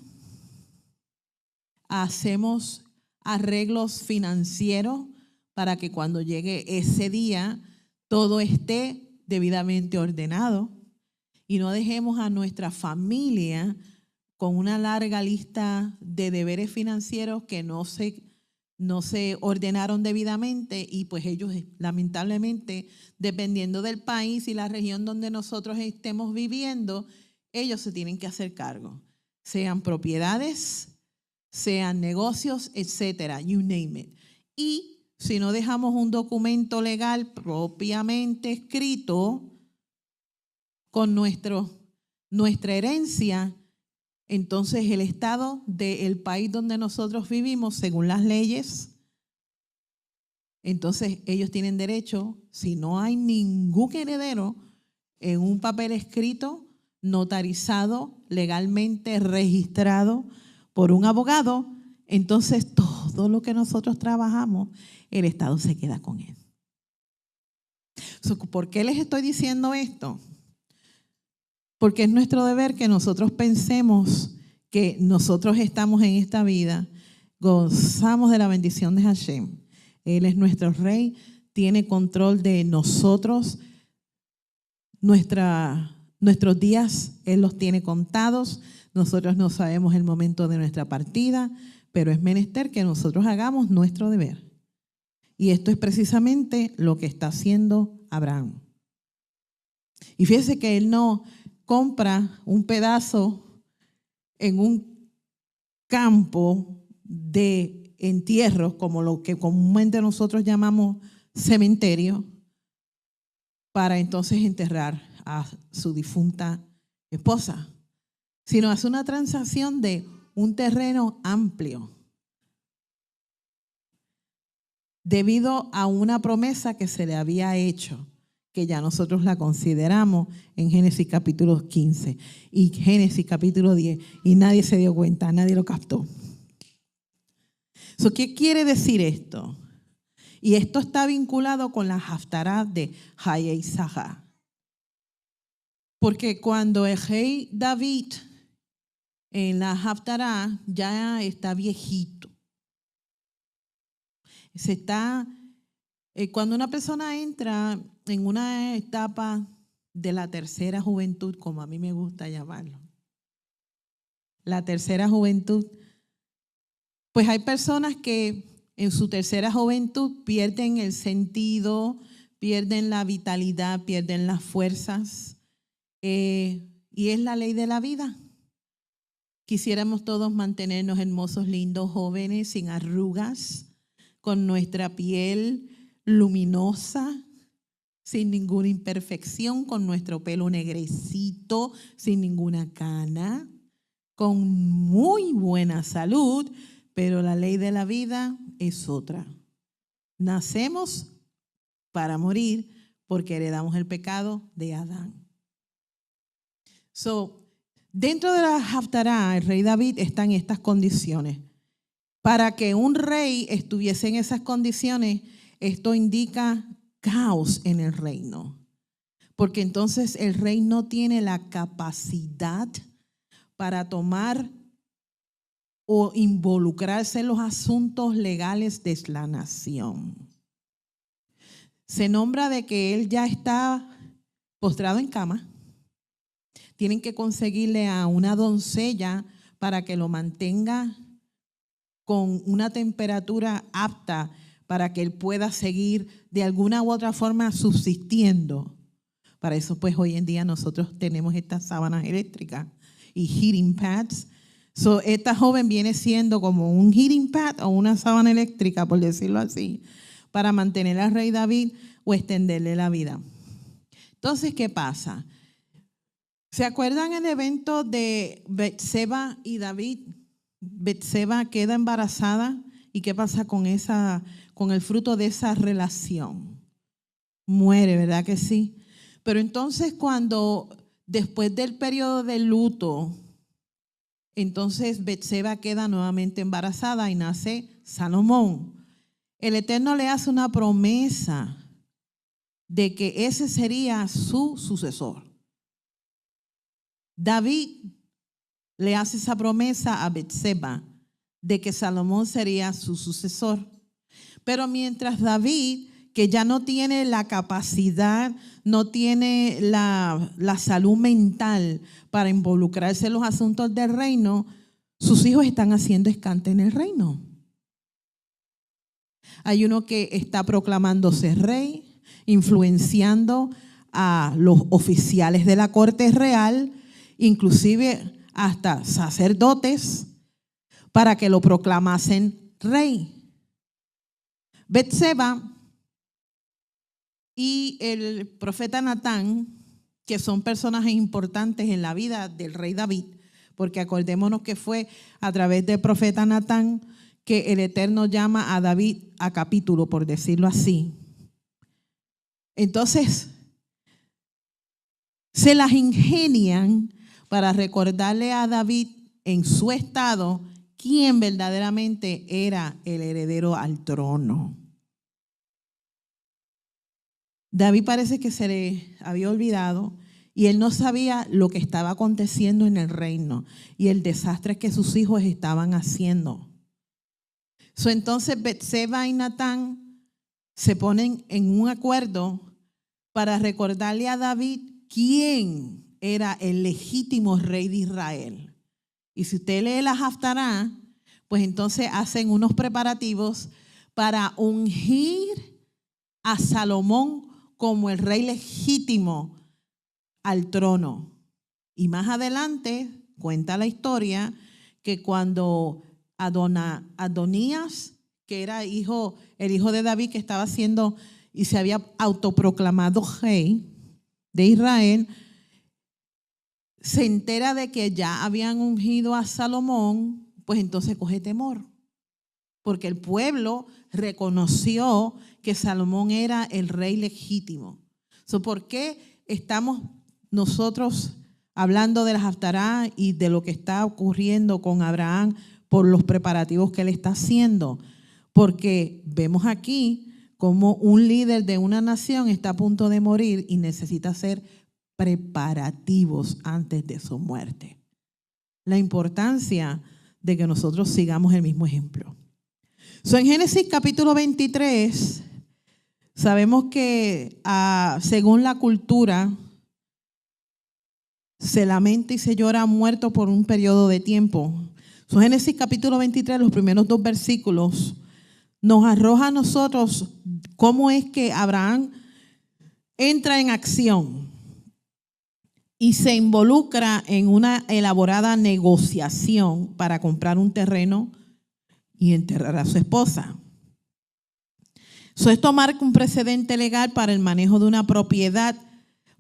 hacemos arreglos financieros para que cuando llegue ese día todo esté debidamente ordenado y no dejemos a nuestra familia con una larga lista de deberes financieros que no se ordenaron debidamente, y pues ellos lamentablemente, dependiendo del país y la región donde nosotros estemos viviendo, ellos se tienen que hacer cargo, sean propiedades, sean negocios, etcétera, you name it. Y si no dejamos un documento legal propiamente escrito con nuestra herencia, entonces el estado del país donde nosotros vivimos, según las leyes, entonces ellos tienen derecho, si no hay ningún heredero, en un papel escrito, notarizado, legalmente registrado por un abogado, entonces todo lo que nosotros trabajamos, el Estado se queda con él. ¿Por qué les estoy diciendo esto? Porque es nuestro deber que nosotros pensemos que nosotros estamos en esta vida, gozamos de la bendición de Hashem. Él es nuestro Rey, tiene control de nosotros, nuestros días Él los tiene contados. Nosotros no sabemos el momento de nuestra partida, pero es menester que nosotros hagamos nuestro deber. Y esto es precisamente lo que está haciendo Abraham. Y fíjese que él no compra un pedazo en un campo de entierro, como lo que comúnmente nosotros llamamos cementerio, para entonces enterrar a su difunta esposa, sino hace una transacción de un terreno amplio, debido a una promesa que se le había hecho, que ya nosotros la consideramos en Génesis capítulo 15 y Génesis capítulo 10, y nadie se dio cuenta, nadie lo captó. ¿Qué quiere decir esto? Y esto está vinculado con la Haftará de Hayei Sahá. Porque cuando el rey David en la Haftará ya está viejito. Cuando una persona entra en una etapa de la tercera juventud, como a mí me gusta llamarlo, la tercera juventud, pues hay personas que en su tercera juventud pierden el sentido, pierden la vitalidad, pierden las fuerzas, y es la ley de la vida. Quisiéramos todos mantenernos hermosos, lindos, jóvenes, sin arrugas, con nuestra piel luminosa, sin ninguna imperfección, con nuestro pelo negrecito, sin ninguna cana, con muy buena salud, pero la ley de la vida es otra. Nacemos para morir porque heredamos el pecado de Adán. Dentro de la Haftará, el rey David está en estas condiciones. Para que un rey estuviese en esas condiciones, esto indica caos en el reino. Porque entonces el rey no tiene la capacidad para tomar o involucrarse en los asuntos legales de la nación. Se nombra de que él ya está postrado en cama. Tienen que conseguirle a una doncella para que lo mantenga con una temperatura apta para que él pueda seguir de alguna u otra forma subsistiendo. Para eso, pues, hoy en día nosotros tenemos estas sábanas eléctricas y heating pads. Esta joven viene siendo como un heating pad o una sábana eléctrica, por decirlo así, para mantener al rey David o extenderle la vida. Entonces, ¿qué pasa? ¿Se acuerdan el evento de Betseba y David? Betseba queda embarazada. ¿Y qué pasa con el fruto de esa relación? Muere, ¿verdad que sí? Pero entonces después del periodo de luto, entonces Betseba queda nuevamente embarazada y nace Salomón. El Eterno le hace una promesa de que ese sería su sucesor. David le hace esa promesa a Betseba de que Salomón sería su sucesor. Pero mientras David, que ya no tiene la capacidad, no tiene la salud mental para involucrarse en los asuntos del reino, sus hijos están haciendo escante en el reino. Hay uno que está proclamándose rey, influenciando a los oficiales de la corte real, inclusive hasta sacerdotes, para que lo proclamasen rey. Betseba y el profeta Natán, que son personajes importantes en la vida del rey David, porque acordémonos que fue a través del profeta Natán que el Eterno llama a David a capítulo, por decirlo así. Entonces, se las ingenian para recordarle a David en su estado quién verdaderamente era el heredero al trono. David parece que se le había olvidado y él no sabía lo que estaba aconteciendo en el reino y el desastre que sus hijos estaban haciendo. Entonces Betseba y Natán se ponen en un acuerdo para recordarle a David quién era el legítimo rey de Israel. Y si usted lee la Haftará, pues entonces hacen unos preparativos para ungir a Salomón como el rey legítimo al trono. Y más adelante cuenta la historia que cuando Adonías, que era el hijo de David, que estaba haciendo y se había autoproclamado rey de Israel, se entera de que ya habían ungido a Salomón, pues entonces coge temor. porque el pueblo reconoció que Salomón era el rey legítimo. ¿Por qué estamos nosotros hablando de las Haftará y de lo que está ocurriendo con Abraham por los preparativos que él está haciendo? Porque vemos aquí como un líder de una nación está a punto de morir y necesita hacer preparativos antes de su muerte. La importancia de que nosotros sigamos el mismo ejemplo. En Génesis capítulo 23, sabemos que según la cultura, se lamenta y se llora muerto por un periodo de tiempo. Génesis capítulo 23, los primeros 2 versículos, nos arroja a nosotros cómo es que Abraham entra en acción y se involucra en una elaborada negociación para comprar un terreno y enterrar a su esposa. Esto marca un precedente legal para el manejo de una propiedad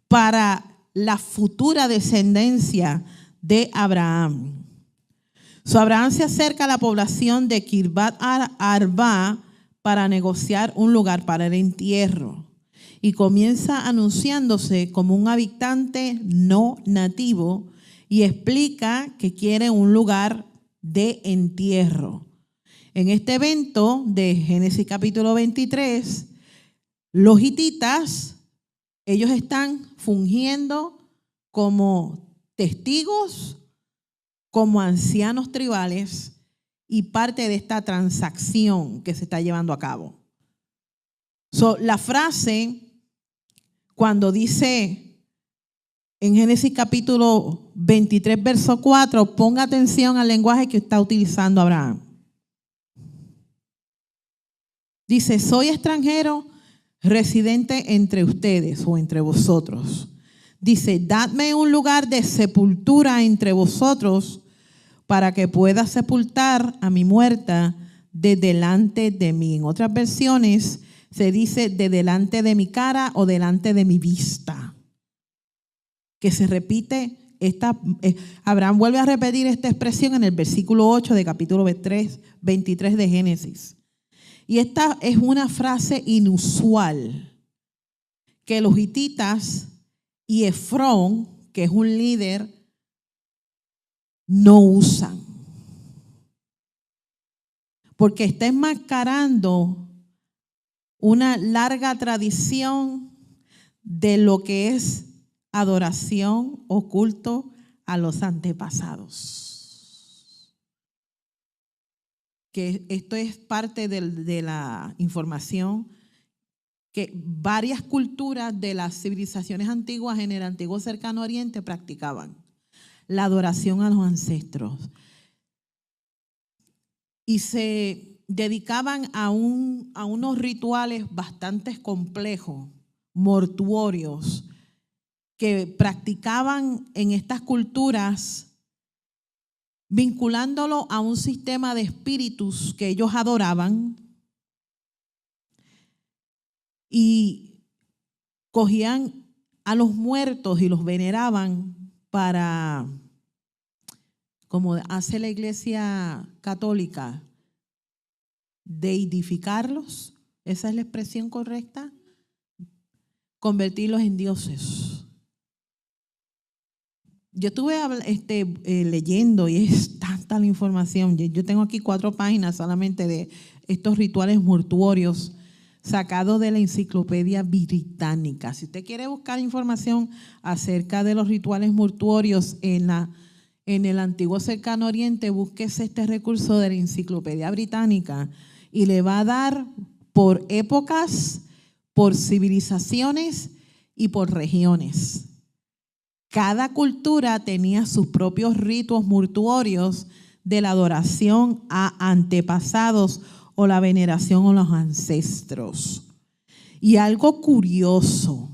para la futura descendencia de Abraham. Abraham se acerca a la población de Kirbat Arba para negociar un lugar para el entierro y comienza anunciándose como un habitante no nativo y explica que quiere un lugar de entierro. En este evento de Génesis capítulo 23, los hititas, ellos están fungiendo como testigos, como ancianos tribales y parte de esta transacción que se está llevando a cabo. La frase, cuando dice en Génesis capítulo 23, verso 4, ponga atención al lenguaje que está utilizando Abraham. Dice, soy extranjero, residente entre ustedes o entre vosotros. Dice, dadme un lugar de sepultura entre vosotros para que pueda sepultar a mi muerta de delante de mí. En otras versiones se dice de delante de mi cara o delante de mi vista. Que se repite, Abraham vuelve a repetir esta expresión en el versículo 8 de capítulo 23 de Génesis. Y esta es una frase inusual que los hititas y Efrón, que es un líder, no usan. Porque está enmascarando una larga tradición de lo que es adoración o culto a los antepasados. Que esto es parte de la información que varias culturas de las civilizaciones antiguas en el antiguo cercano oriente practicaban. La adoración a los ancestros. Y se dedicaban a unos rituales bastante complejos, mortuorios, que practicaban en estas culturas vinculándolo a un sistema de espíritus que ellos adoraban y cogían a los muertos y los veneraban para, como hace la Iglesia Católica, deidificarlos, esa es la expresión correcta, convertirlos en dioses. Yo estuve leyendo y es tanta la información. Yo tengo aquí 4 páginas solamente de estos rituales mortuorios sacados de la Enciclopedia Británica. Si usted quiere buscar información acerca de los rituales mortuorios en el antiguo cercano oriente, búsquese este recurso de la Enciclopedia Británica y le va a dar por épocas, por civilizaciones y por regiones. Cada cultura tenía sus propios ritos mortuorios de la adoración a antepasados o la veneración a los ancestros. Y algo curioso,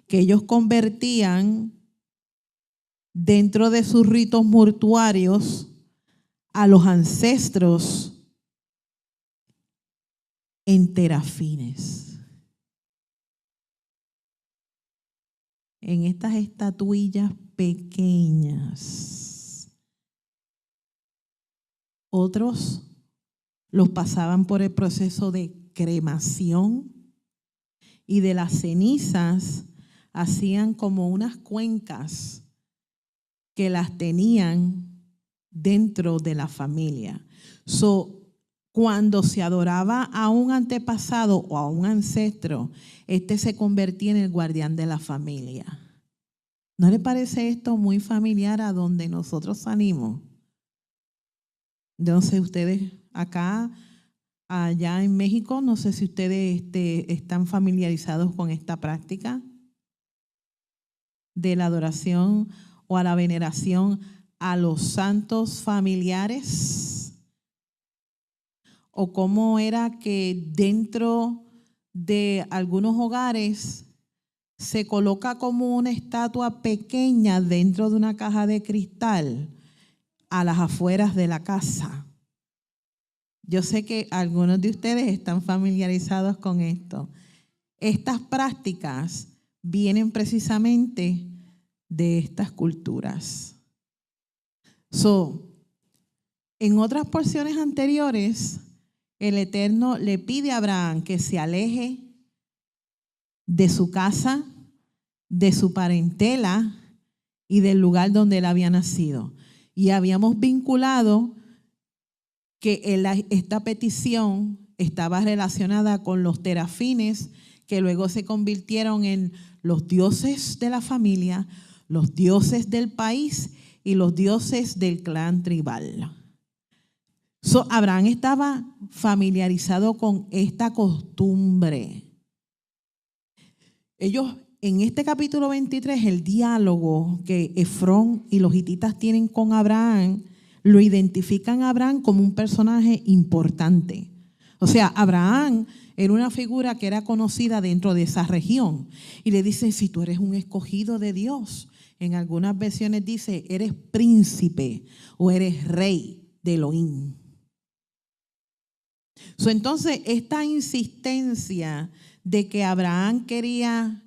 que ellos convertían dentro de sus ritos mortuarios a los ancestros en terafines. En estas estatuillas pequeñas. Otros los pasaban por el proceso de cremación y de las cenizas hacían como unas cuencas que las tenían dentro de la familia. Cuando se adoraba a un antepasado o a un ancestro, este se convertía en el guardián de la familia. ¿No le parece esto muy familiar a donde nosotros salimos? No sé, ustedes acá, allá en México, no sé si ustedes están familiarizados con esta práctica de la adoración o a la veneración a los santos familiares, o cómo era que dentro de algunos hogares se coloca como una estatua pequeña dentro de una caja de cristal a las afueras de la casa. Yo sé que algunos de ustedes están familiarizados con esto. Estas prácticas vienen precisamente de estas culturas. En otras porciones anteriores, el Eterno le pide a Abraham que se aleje de su casa, de su parentela y del lugar donde él había nacido. Y habíamos vinculado que esta petición estaba relacionada con los terafines, que luego se convirtieron en los dioses de la familia, los dioses del país y los dioses del clan tribal. Abraham estaba familiarizado con esta costumbre. Ellos, en este capítulo 23, el diálogo que Efrón y los hititas tienen con Abraham, lo identifican a Abraham como un personaje importante. O sea, Abraham era una figura que era conocida dentro de esa región. Y le dicen, si tú eres un escogido de Dios. En algunas versiones dice, eres príncipe o eres rey de Elohim. Entonces, esta insistencia de que Abraham quería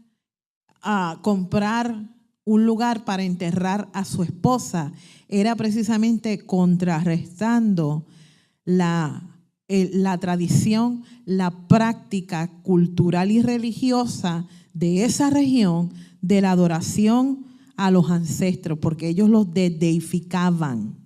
comprar un lugar para enterrar a su esposa era precisamente contrarrestando la tradición, la práctica cultural y religiosa de esa región de la adoración a los ancestros, porque ellos los deificaban,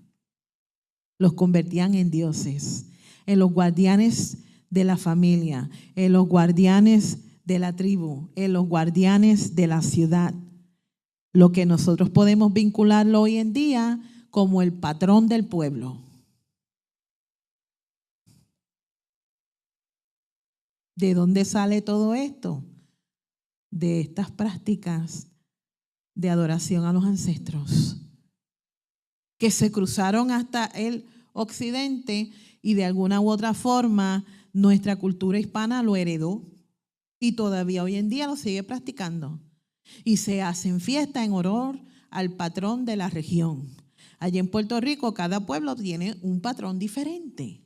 los convertían en dioses, en los guardianes de la familia, en los guardianes de la tribu, en los guardianes de la ciudad. Lo que nosotros podemos vincularlo hoy en día como el patrón del pueblo. ¿De dónde sale todo esto? De estas prácticas de adoración a los ancestros que se cruzaron hasta el occidente y de alguna u otra forma nuestra cultura hispana lo heredó y todavía hoy en día lo sigue practicando. Y se hacen fiestas en honor al patrón de la región. Allí en Puerto Rico cada pueblo tiene un patrón diferente.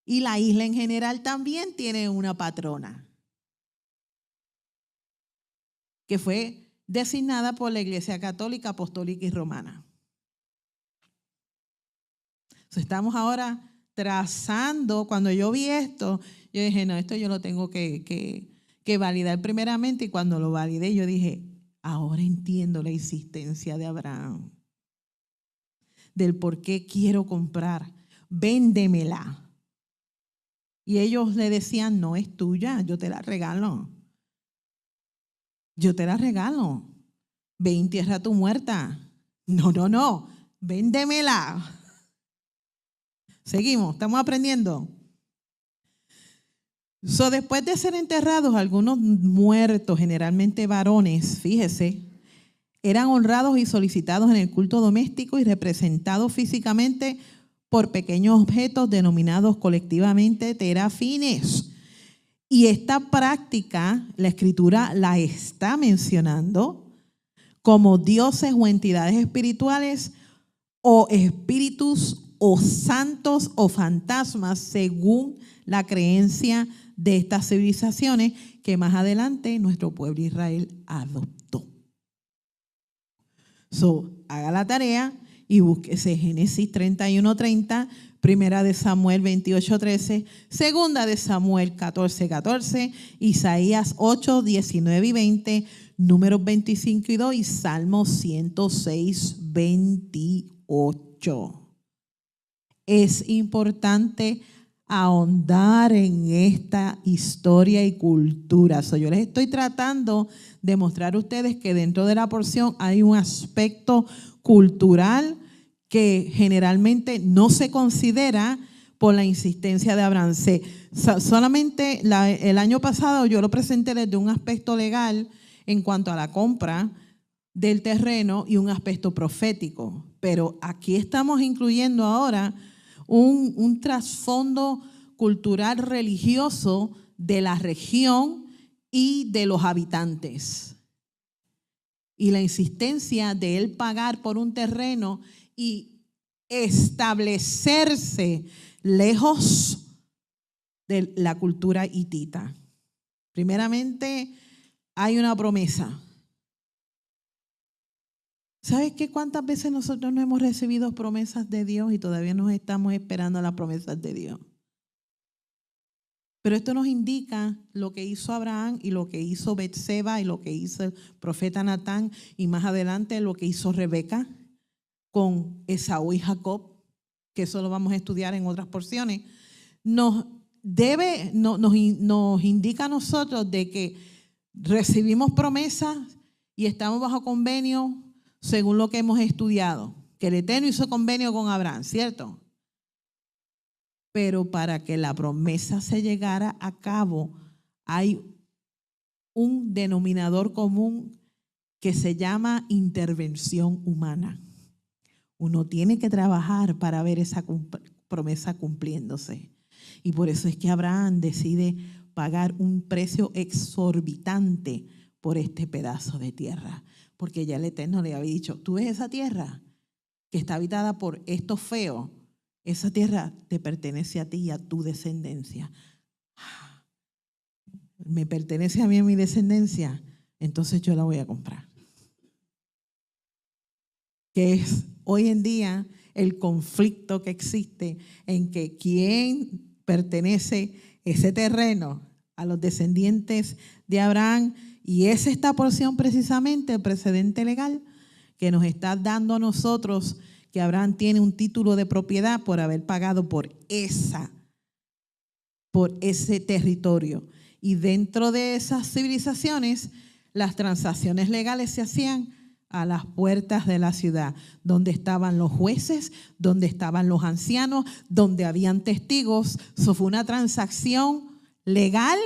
Y la isla en general también tiene una patrona que fue designada por la Iglesia Católica, Apostólica y Romana. Estamos ahora trazando. Cuando yo vi esto, yo dije, no, esto yo lo tengo que validar primeramente, y cuando lo validé yo dije, ahora entiendo la insistencia de Abraham, del por qué quiero comprar, véndemela. Y ellos le decían, no es tuya, yo te la regalo. Yo te la regalo. Ve y entierra a tu muerta. No, véndemela. Seguimos, estamos aprendiendo. Después de ser enterrados, algunos muertos, generalmente varones, fíjese, eran honrados y solicitados en el culto doméstico y representados físicamente por pequeños objetos denominados colectivamente terafines. Y esta práctica, la Escritura la está mencionando como dioses o entidades espirituales o espíritus o santos o fantasmas, según la creencia de estas civilizaciones que más adelante nuestro pueblo Israel adoptó. Haga la tarea y búsquese Génesis 31:30 Primera de Samuel 28:13, Segunda de Samuel 14:14, Isaías 8:19 y 20, Números 25 y 2 y Salmos 106:28. Es importante ahondar en esta historia y cultura. Yo les estoy tratando de mostrar a ustedes que dentro de la porción hay un aspecto cultural que generalmente no se considera por la insistencia de Abraham. Solamente el año pasado yo lo presenté desde un aspecto legal en cuanto a la compra del terreno y un aspecto profético. Pero aquí estamos incluyendo ahora un trasfondo cultural religioso de la región y de los habitantes. Y la insistencia de él pagar por un terreno y establecerse lejos de la cultura hitita. Primeramente, hay una promesa. ¿Sabes qué? ¿Cuántas veces nosotros no hemos recibido promesas de Dios y todavía nos estamos esperando las promesas de Dios? Pero esto nos indica lo que hizo Abraham y lo que hizo Betseba y lo que hizo el profeta Natán y más adelante lo que hizo Rebeca con Esaú y Jacob, que eso lo vamos a estudiar en otras porciones. Nos indica a nosotros de que recibimos promesas y estamos bajo convenio según lo que hemos estudiado, que el Eterno hizo convenio con Abraham, ¿cierto? Pero para que la promesa se llegara a cabo, hay un denominador común que se llama intervención humana. Uno tiene que trabajar para ver esa promesa cumpliéndose. Y por eso es que Abraham decide pagar un precio exorbitante por este pedazo de tierra. Porque ya el Eterno le había dicho, tú ves esa tierra que está habitada por estos feos, esa tierra te pertenece a ti y a tu descendencia. Me pertenece a mí y a mi descendencia, entonces yo la voy a comprar. Que es hoy en día el conflicto que existe en que quién pertenece ese terreno a los descendientes de Abraham. Y es esta porción precisamente el precedente legal que nos está dando a nosotros que Abraham tiene un título de propiedad por haber pagado por ese territorio. Y dentro de esas civilizaciones, las transacciones legales se hacían a las puertas de la ciudad, donde estaban los jueces, donde estaban los ancianos, donde habían testigos. Eso fue una transacción legal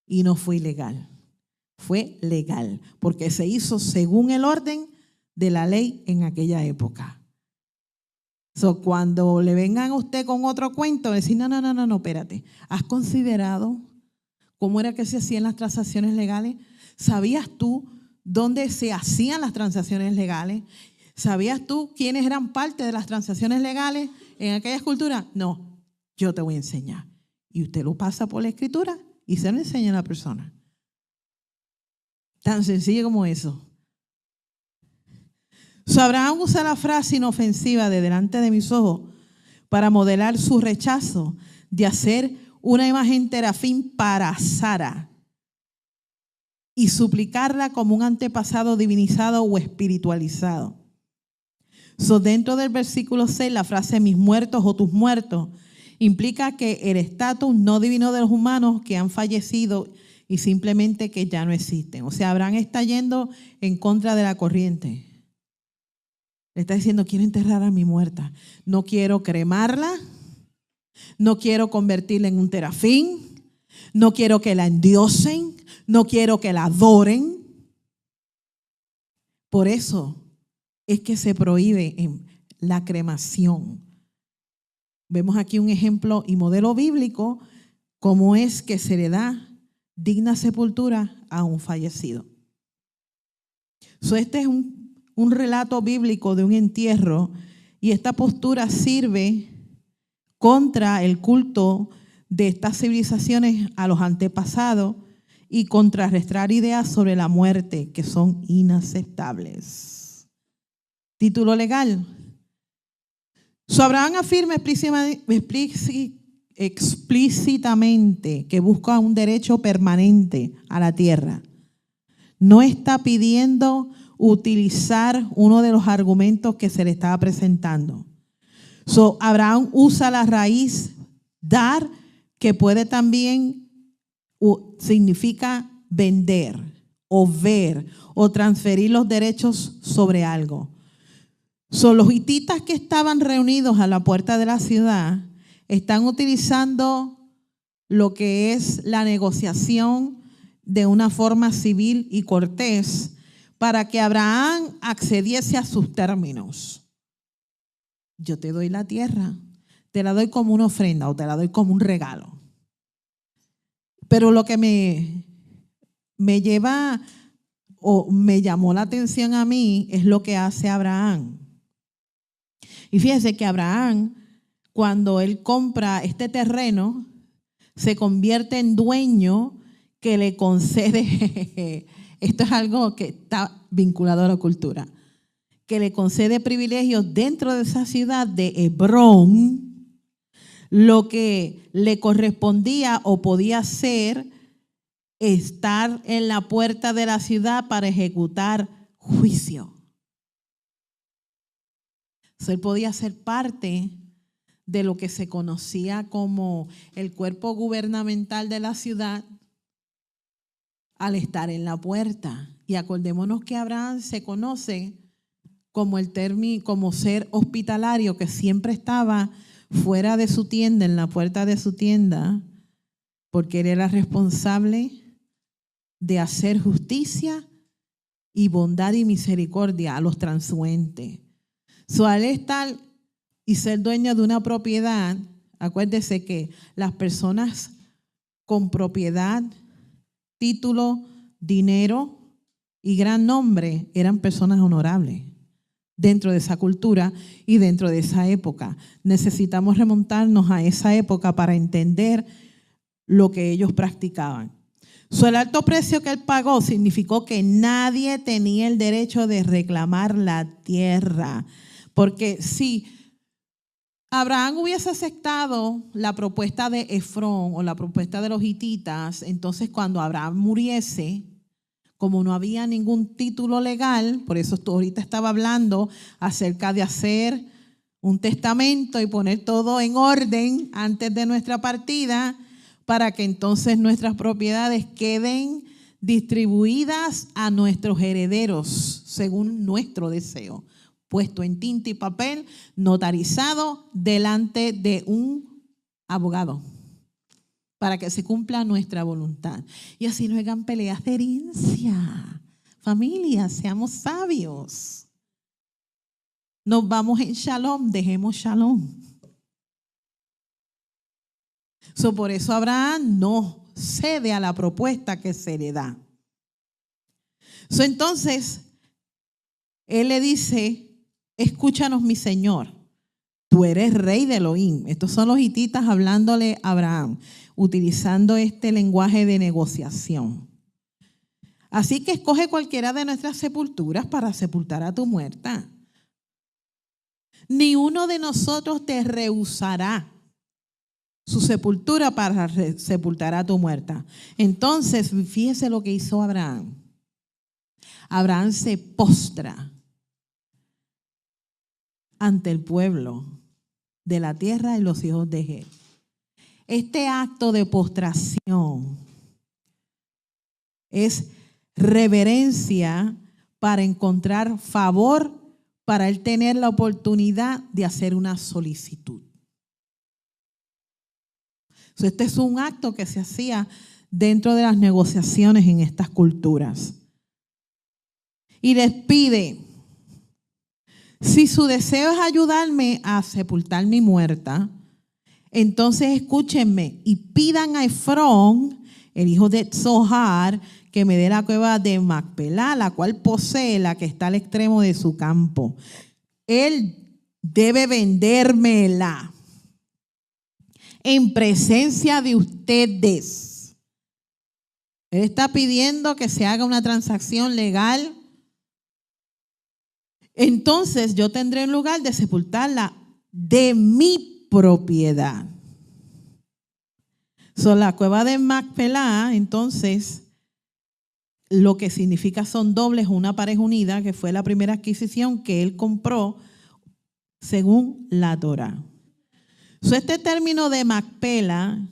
y no fue ilegal. Fue legal, porque se hizo según el orden de la ley en aquella época. Cuando le vengan a usted con otro cuento, decir, no, espérate. ¿Has considerado cómo era que se hacían las transacciones legales? ¿Sabías tú dónde se hacían las transacciones legales? ¿Sabías tú quiénes eran parte de las transacciones legales en aquellas culturas? No, yo te voy a enseñar. Y usted lo pasa por la escritura y se lo enseña a la persona. Tan sencillo como eso. Abraham usa la frase inofensiva de delante de mis ojos para modelar su rechazo de hacer una imagen terafín para Sara y suplicarla como un antepasado divinizado o espiritualizado. Dentro del versículo 6, la frase mis muertos o tus muertos implica que el estatus no divino de los humanos que han fallecido y simplemente que ya no existen. O sea, Abraham está yendo en contra de la corriente. Le está diciendo, quiero enterrar a mi muerta. No quiero cremarla. No quiero convertirla en un terafín. No quiero que la endiosen. No quiero que la adoren. Por eso es que se prohíbe la cremación. Vemos aquí un ejemplo y modelo bíblico cómo es que se le da digna sepultura a un fallecido. Este es un relato bíblico de un entierro y esta postura sirve contra el culto de estas civilizaciones a los antepasados y contrarrestar ideas sobre la muerte que son inaceptables. Título legal. Abraham afirma explícitamente que busca un derecho permanente a la tierra. No está pidiendo utilizar uno de los argumentos que se le estaba presentando. Abraham usa la raíz dar, que puede también significa vender o ver o transferir los derechos sobre algo. Los hititas que estaban reunidos a la puerta de la ciudad están utilizando lo que es la negociación de una forma civil y cortés para que Abraham accediese a sus términos. Yo te doy la tierra, te la doy como una ofrenda o te la doy como un regalo. Pero lo que me lleva o me llamó la atención a mí es lo que hace Abraham. Y fíjese que Abraham, cuando él compra este terreno, se convierte en dueño que le concede, esto es algo que está vinculado a la cultura, que le concede privilegios dentro de esa ciudad de Hebrón, lo que le correspondía o podía ser estar en la puerta de la ciudad para ejecutar juicio. Él podía ser parte de lo que se conocía como el cuerpo gubernamental de la ciudad al estar en la puerta. Y acordémonos que Abraham se conoce como el término, como ser hospitalario, que siempre estaba fuera de su tienda, en la puerta de su tienda, porque él era responsable de hacer justicia y bondad y misericordia a los transeúntes. Al estar y ser dueño de una propiedad, acuérdese que las personas con propiedad, título, dinero y gran nombre eran personas honorables dentro de esa cultura y dentro de esa época. Necesitamos remontarnos a esa época para entender lo que ellos practicaban. El alto precio que él pagó significó que nadie tenía el derecho de reclamar la tierra. Porque si Abraham hubiese aceptado la propuesta de Efrón o la propuesta de los hititas, entonces cuando Abraham muriese, como no había ningún título legal, por eso ahorita estaba hablando acerca de hacer un testamento y poner todo en orden antes de nuestra partida, para que entonces nuestras propiedades queden distribuidas a nuestros herederos según nuestro deseo, puesto en tinta y papel, notarizado delante de un abogado, para que se cumpla nuestra voluntad. Y así no hagan peleas de herencia. Familia, seamos sabios. Nos vamos en shalom, dejemos shalom. Por eso Abraham no cede a la propuesta que se le da. Entonces, él le dice: escúchanos, mi señor, tú eres rey de Elohim. Estos son los hititas hablándole a Abraham, utilizando este lenguaje de negociación. Así que escoge cualquiera de nuestras sepulturas para sepultar a tu muerta. Ni uno de nosotros te rehusará su sepultura para sepultar a tu muerta. Entonces, fíjese lo que hizo Abraham. Abraham se postra ante el pueblo de la tierra y los hijos de Het. Este acto de postración es reverencia para encontrar favor, para él tener la oportunidad de hacer una solicitud. Este es un acto que se hacía dentro de las negociaciones en estas culturas. Y les pide: si su deseo es ayudarme a sepultar mi muerta, entonces escúchenme y pidan a Efrón, el hijo de Zohar, que me dé la cueva de Macpelá, la cual posee, la que está al extremo de su campo. Él debe vendérmela en presencia de ustedes. Él está pidiendo que se haga una transacción legal. Entonces yo tendré un lugar de sepultarla de mi propiedad. La cueva de Macpelá, entonces, lo que significa son dobles, una pareja unida, que fue la primera adquisición que él compró según la Torá. Este término de Macpela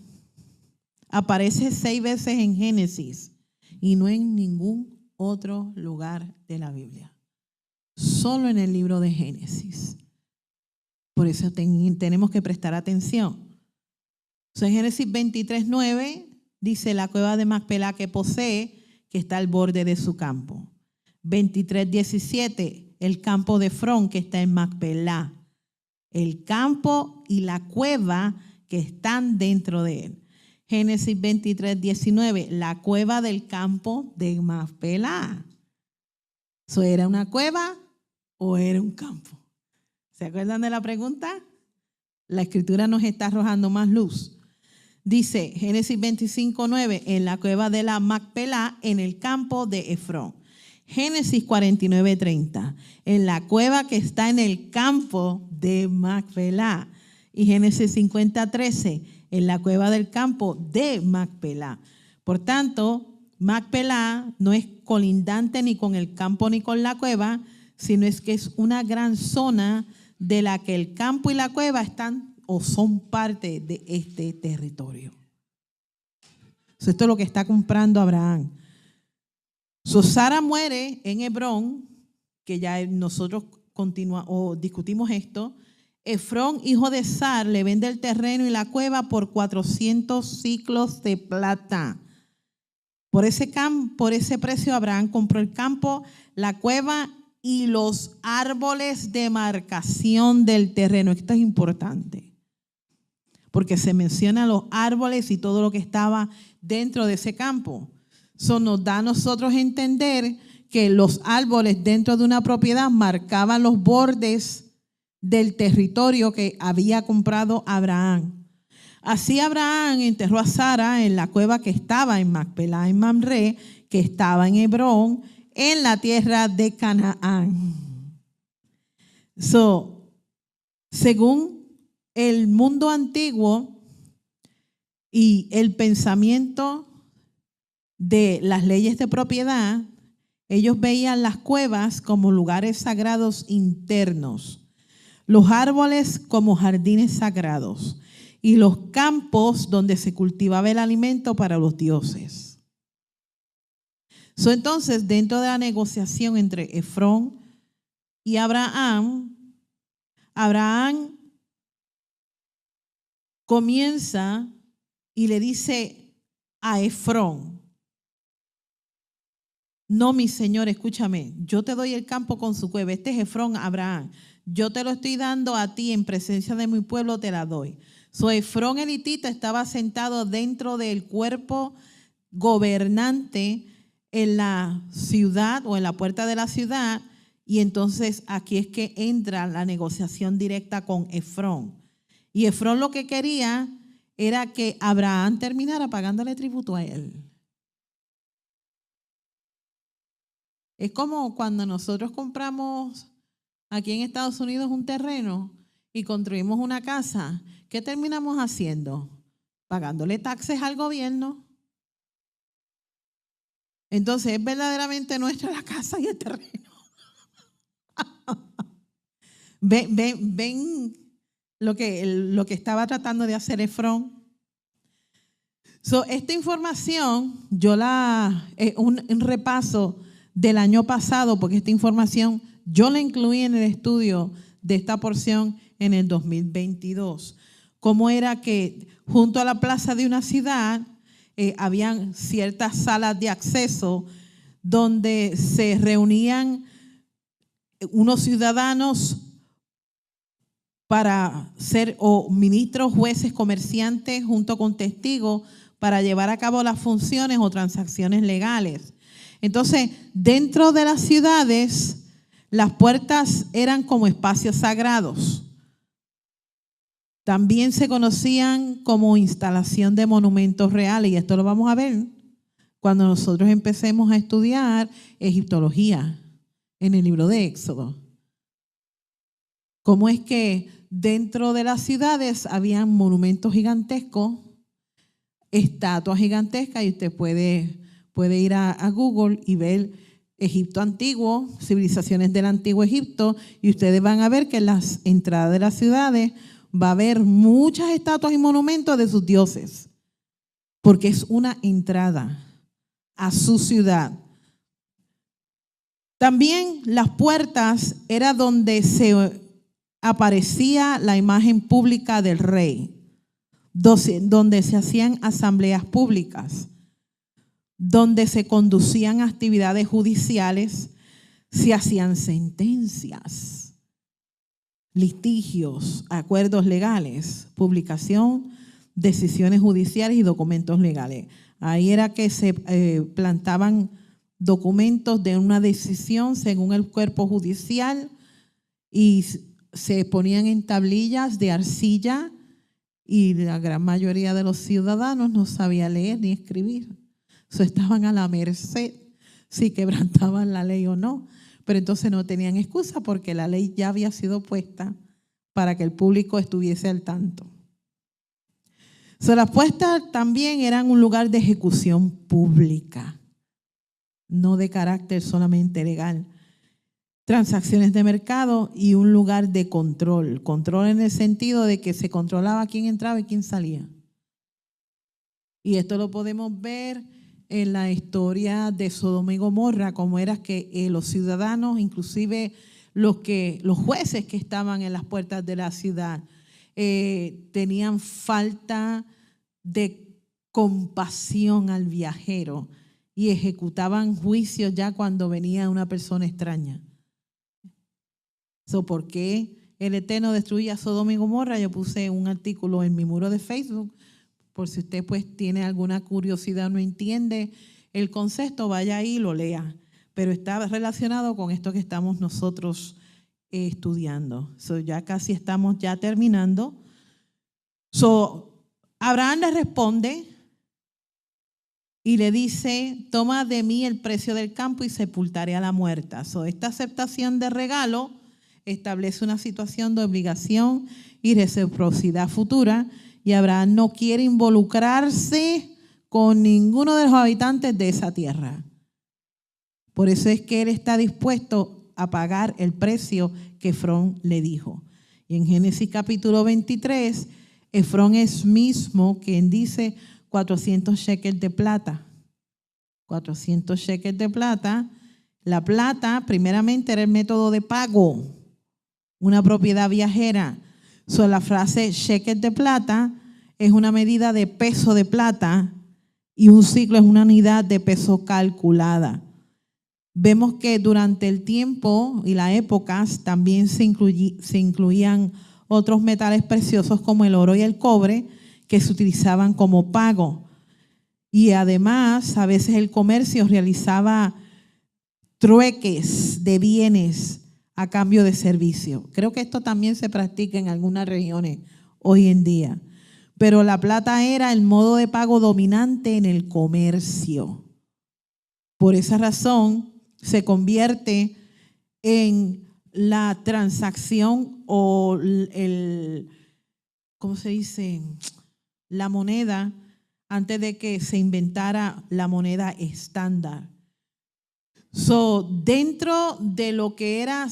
aparece 6 veces en Génesis y no en ningún otro lugar de la Biblia. Solo en el libro de Génesis. Por eso tenemos que prestar atención. En Génesis 23:9 dice la cueva de Macpelá que posee, que está al borde de su campo. 23:17, el campo de Efrón que está en Macpelá. El campo y la cueva que están dentro de él. Génesis 23:19, la cueva del campo de Macpelá. ¿Eso era una cueva o era un campo? ¿Se acuerdan de la pregunta? La escritura nos está arrojando más luz. Dice Génesis 25:9, en la cueva de la Macpelá, en el campo de Efrón. Génesis 49:30, en la cueva que está en el campo de Macpelá. Y Génesis 50:13, en la cueva del campo de Macpelá. Por tanto, Macpelá no es colindante ni con el campo ni con la cueva, sino es que es una gran zona de la que el campo y la cueva están o son parte de este territorio. Esto es lo que está comprando Abraham. Sara muere en Hebrón, que ya nosotros discutimos esto. Efrón, hijo de Sar, le vende el terreno y la cueva por 400 siclos de plata. Por ese precio Abraham compró el campo, la cueva y los árboles de marcación del terreno. Esto es importante, porque se mencionan los árboles y todo lo que estaba dentro de ese campo. Eso nos da a nosotros entender que los árboles dentro de una propiedad marcaban los bordes del territorio que había comprado Abraham. Así Abraham enterró a Sara en la cueva que estaba en Macpelá, en Mamre, que estaba en Hebrón, en la tierra de Canaán. Según el mundo antiguo y el pensamiento de las leyes de propiedad, ellos veían las cuevas como lugares sagrados internos, los árboles como jardines sagrados y los campos donde se cultivaba el alimento para los dioses. Entonces, dentro de la negociación entre Efrón y Abraham comienza y le dice a Efrón: no, mi señor, escúchame, yo te doy el campo con su cueva. Este es Efrón, Abraham. Yo te lo estoy dando a ti en presencia de mi pueblo, te la doy. Efrón el hitita estaba sentado dentro del cuerpo gobernante en la ciudad o en la puerta de la ciudad, y entonces aquí es que entra la negociación directa con Efrón. Y Efrón lo que quería era que Abraham terminara pagándole tributo a él. Es como cuando nosotros compramos aquí en Estados Unidos un terreno y construimos una casa. ¿Qué terminamos haciendo? Pagándole taxes al gobierno. Entonces, ¿es verdaderamente nuestra la casa y el terreno? ¿Ven lo que estaba tratando de hacer Efrón? Esta información, un repaso del año pasado, porque esta información yo la incluí en el estudio de esta porción en el 2022. Cómo era que junto a la plaza de una ciudad habían ciertas salas de acceso donde se reunían unos ciudadanos para ser ministros, jueces, comerciantes, junto con testigos, para llevar a cabo las funciones o transacciones legales. Entonces, dentro de las ciudades, las puertas eran como espacios sagrados. También se conocían como instalación de monumentos reales, y esto lo vamos a ver cuando nosotros empecemos a estudiar egiptología en el libro de Éxodo. cómo es que dentro de las ciudades habían monumentos gigantescos, estatuas gigantescas, y usted puede ir a Google y ver Egipto antiguo, civilizaciones del antiguo Egipto, y ustedes van a ver que en las entradas de las ciudades va a haber muchas estatuas y monumentos de sus dioses, porque es una entrada a su ciudad. También las puertas era donde se aparecía la imagen pública del rey, donde se hacían asambleas públicas, donde se conducían actividades judiciales, se hacían sentencias, litigios, acuerdos legales, publicación, decisiones judiciales y documentos legales. Ahí era que se plantaban documentos de una decisión según el cuerpo judicial y se ponían en tablillas de arcilla, y la gran mayoría de los ciudadanos no sabía leer ni escribir. Estaban a la merced si quebrantaban la ley o no, pero entonces no tenían excusa porque la ley ya había sido puesta para que el público estuviese al tanto. Las puertas también eran un lugar de ejecución pública, no de carácter solamente legal. Transacciones de mercado y un lugar de control. Control en el sentido de que se controlaba quién entraba y quién salía. Y esto lo podemos ver en la historia de Sodoma y Gomorra, como era que los ciudadanos, inclusive los jueces que estaban en las puertas de la ciudad, tenían falta de compasión al viajero y ejecutaban juicios ya cuando venía una persona extraña. ¿Por qué el Eterno destruía Sodoma y Gomorra? Yo puse un artículo en mi muro de Facebook, por si usted pues tiene alguna curiosidad, no entiende el concepto, vaya ahí y lo lea. Pero está relacionado con esto que estamos nosotros estudiando. Ya casi estamos ya terminando. Abraham le responde y le dice: toma de mí el precio del campo y sepultaré a la muerta. Esta aceptación de regalo establece una situación de obligación y reciprocidad futura, y Abraham no quiere involucrarse con ninguno de los habitantes de esa tierra. Por eso es que él está dispuesto a pagar el precio que Efrón le dijo. Y en Génesis capítulo 23, Efrón es mismo quien dice 400 shekels de plata. 400 shekels de plata. La plata primeramente era el método de pago, una propiedad viajera. La frase shekel de plata es una medida de peso de plata y un ciclo es una unidad de peso calculada. Vemos que durante el tiempo y las épocas también se incluían otros metales preciosos como el oro y el cobre, que se utilizaban como pago. Y además a veces el comercio realizaba trueques de bienes a cambio de servicio. Creo que esto también se practica en algunas regiones hoy en día. Pero la plata era el modo de pago dominante en el comercio. Por esa razón se convierte en la transacción o ¿cómo se dice? La moneda antes de que se inventara la moneda estándar. Dentro de lo que era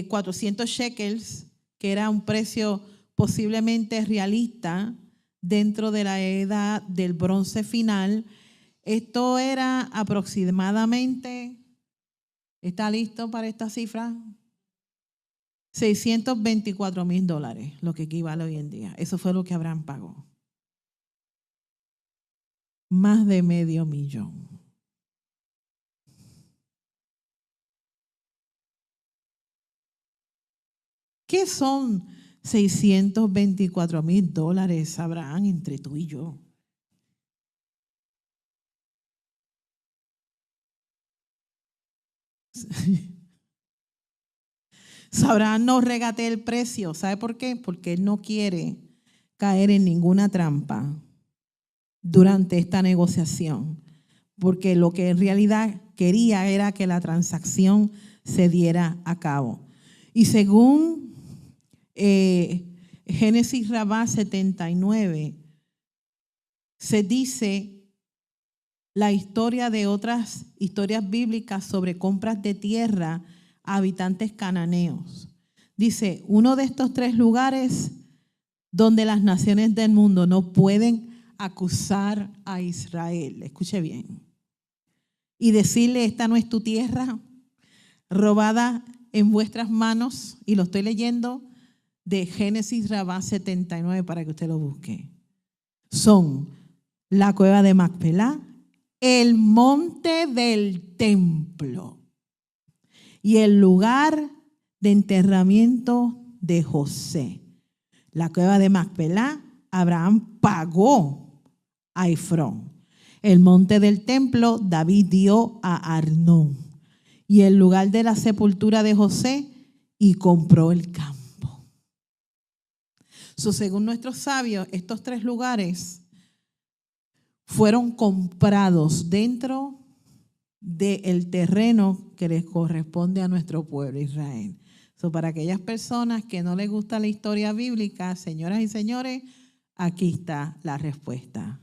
400 shekels, que era un precio posiblemente realista dentro de la edad del bronce final, esto era aproximadamente, ¿está listo para esta cifra? $624,000, lo que equivale hoy en día. Eso fue lo que Abraham pagó. Más de $500,000. ¿Qué son $624,000, Abraham, entre tú y yo? Abraham no regatea el precio. ¿Sabe por qué? Porque él no quiere caer en ninguna trampa durante esta negociación. Porque lo que en realidad quería era que la transacción se diera a cabo. Y según Génesis Rabá 79, se dice la historia de otras historias bíblicas sobre compras de tierra a habitantes cananeos. Dice, uno de estos 3 lugares donde las naciones del mundo no pueden acusar a Israel. Escuche bien. Y decirle, esta no es tu tierra, robada en vuestras manos. Y lo estoy leyendo de Génesis Rabá 79 para que usted lo busque. Son la cueva de Macpelá, el monte del templo y el lugar de enterramiento de José. La cueva de Macpelá, Abraham pagó a Efrón. El monte del templo, David dio a Arnón. Y el lugar de la sepultura de José, y compró el campo. Según nuestros sabios, estos 3 lugares fueron comprados dentro del terreno que les corresponde a nuestro pueblo Israel. Para aquellas personas que no les gusta la historia bíblica, señoras y señores, aquí está la respuesta.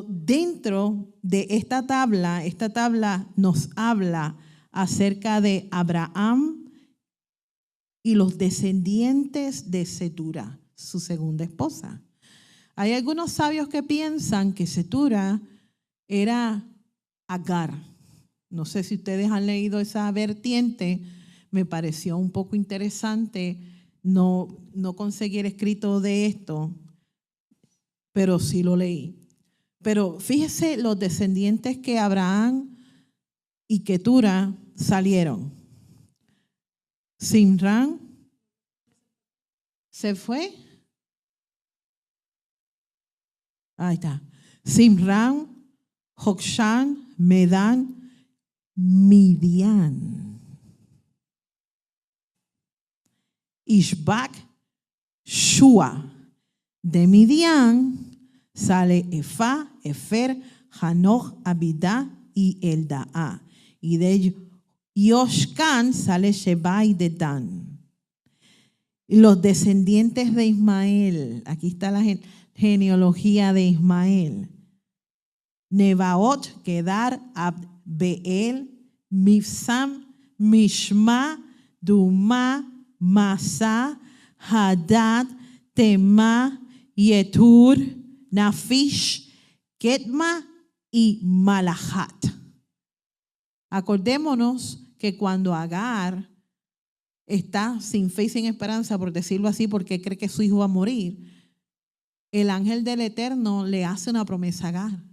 Dentro de esta tabla nos habla acerca de Abraham y los descendientes de Setura, su segunda esposa. Hay algunos sabios que piensan que Setura era Agar. No sé si ustedes han leído esa vertiente, me pareció un poco interesante. No conseguí el escrito de esto, pero sí lo leí. Pero fíjese los descendientes que Abraham y Ketura salieron. Simrán se fue. Ahí está. Simrán, Jokshan, Medán, Midian. Ishbak, Shua. De Midian sale Efá, Efer, Hanoch, Abidá y Eldaá. Y de Yoshkan sale Sheba y Dedán. Los descendientes de Ismael, aquí está la genealogía de Ismael. Nebaot, Kedar, Abeel, Mifsam, Mishma, Duma, Masa, Hadad, Tema, Yetur, Nafish, Ketma y Malahat. Acordémonos que cuando Agar está sin fe y sin esperanza, por decirlo así, porque cree que su hijo va a morir, el ángel del Eterno le hace una promesa a Agar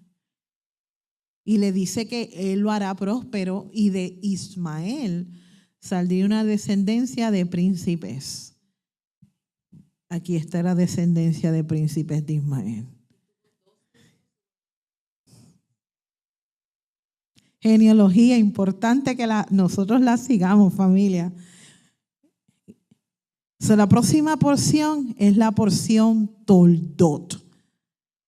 y le dice que él lo hará próspero y de Ismael saldría una descendencia de príncipes. Aquí está la descendencia de príncipes de Ismael. Genealogía, importante que nosotros la sigamos, familia. La próxima porción es la porción Toldot,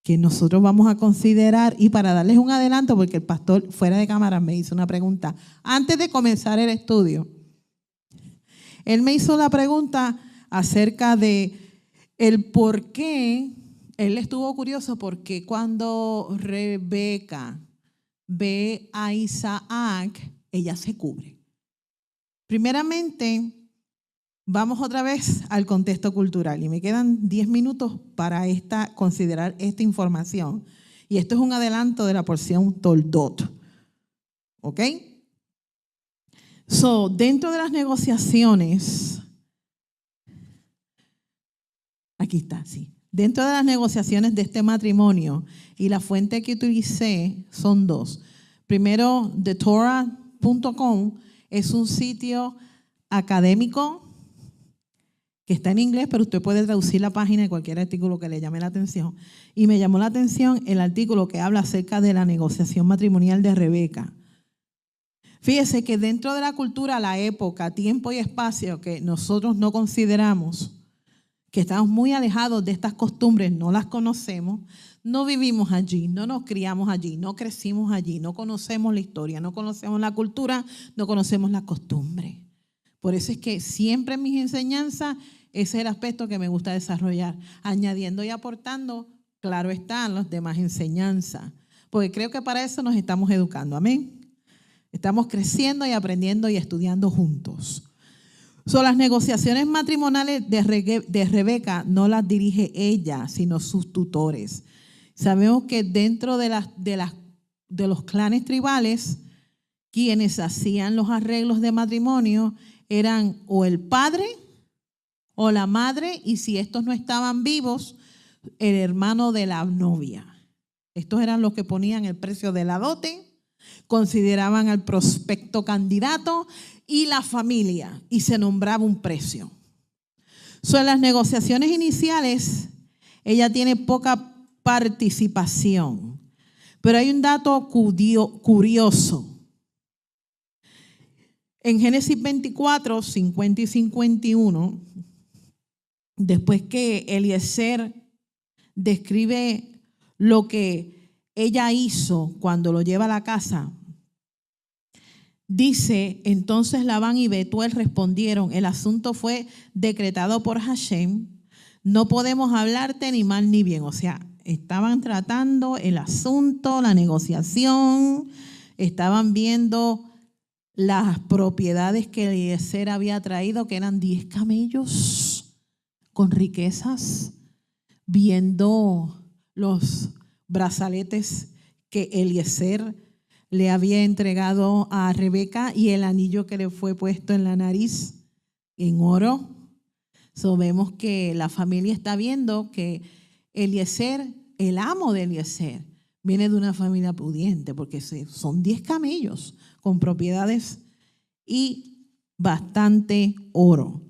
que nosotros vamos a considerar. Y para darles un adelanto, porque el pastor fuera de cámara me hizo una pregunta antes de comenzar el estudio. Él me hizo la pregunta acerca de el por qué. Él estuvo curioso porque cuando Rebeca ve a Isaac, ella se cubre. Primeramente, vamos otra vez al contexto cultural y me quedan 10 minutos para considerar esta información. Y esto es un adelanto de la porción Toldot. ¿Ok? Dentro de las negociaciones, aquí está, sí. Dentro de las negociaciones de este matrimonio, y la fuente que utilicé son 2. Primero, thetorah.com es un sitio académico que está en inglés, pero usted puede traducir la página de cualquier artículo que le llame la atención. Y me llamó la atención el artículo que habla acerca de la negociación matrimonial de Rebeca. Fíjese que dentro de la cultura, la época, tiempo y espacio que nosotros no consideramos, que estamos muy alejados de estas costumbres, no las conocemos, no vivimos allí, no nos criamos allí, no crecimos allí, no conocemos la historia, no conocemos la cultura, no conocemos la costumbre. Por eso es que siempre en mis enseñanzas Ese es el aspecto que me gusta desarrollar, añadiendo y aportando, claro está, los demás enseñanzas, porque creo que para eso nos estamos educando, amén. Estamos creciendo y aprendiendo y estudiando juntos. Las negociaciones matrimoniales de Rebeca no las dirige ella, sino sus tutores. Sabemos que dentro de los clanes tribales, quienes hacían los arreglos de matrimonio eran o el padre o la madre, y si estos no estaban vivos, el hermano de la novia. Estos eran los que ponían el precio de la dote, consideraban al prospecto candidato y la familia, y se nombraba un precio. En las negociaciones iniciales, ella tiene poca participación, pero hay un dato curioso. En Génesis 24, 50 y 51, después que Eliezer describe lo que ella hizo cuando lo lleva a la casa, dice, entonces Labán y Betuel respondieron, el asunto fue decretado por Hashem, no podemos hablarte ni mal ni bien. O sea, estaban tratando el asunto, la negociación, estaban viendo las propiedades que Eliezer había traído, que eran 10 camellos con riquezas, viendo los brazaletes que Eliezer le había entregado a Rebeca y el anillo que le fue puesto en la nariz en oro. Vemos que la familia está viendo que Eliezer, el amo de Eliezer, viene de una familia pudiente, porque son 10 camellos con propiedades y bastante oro.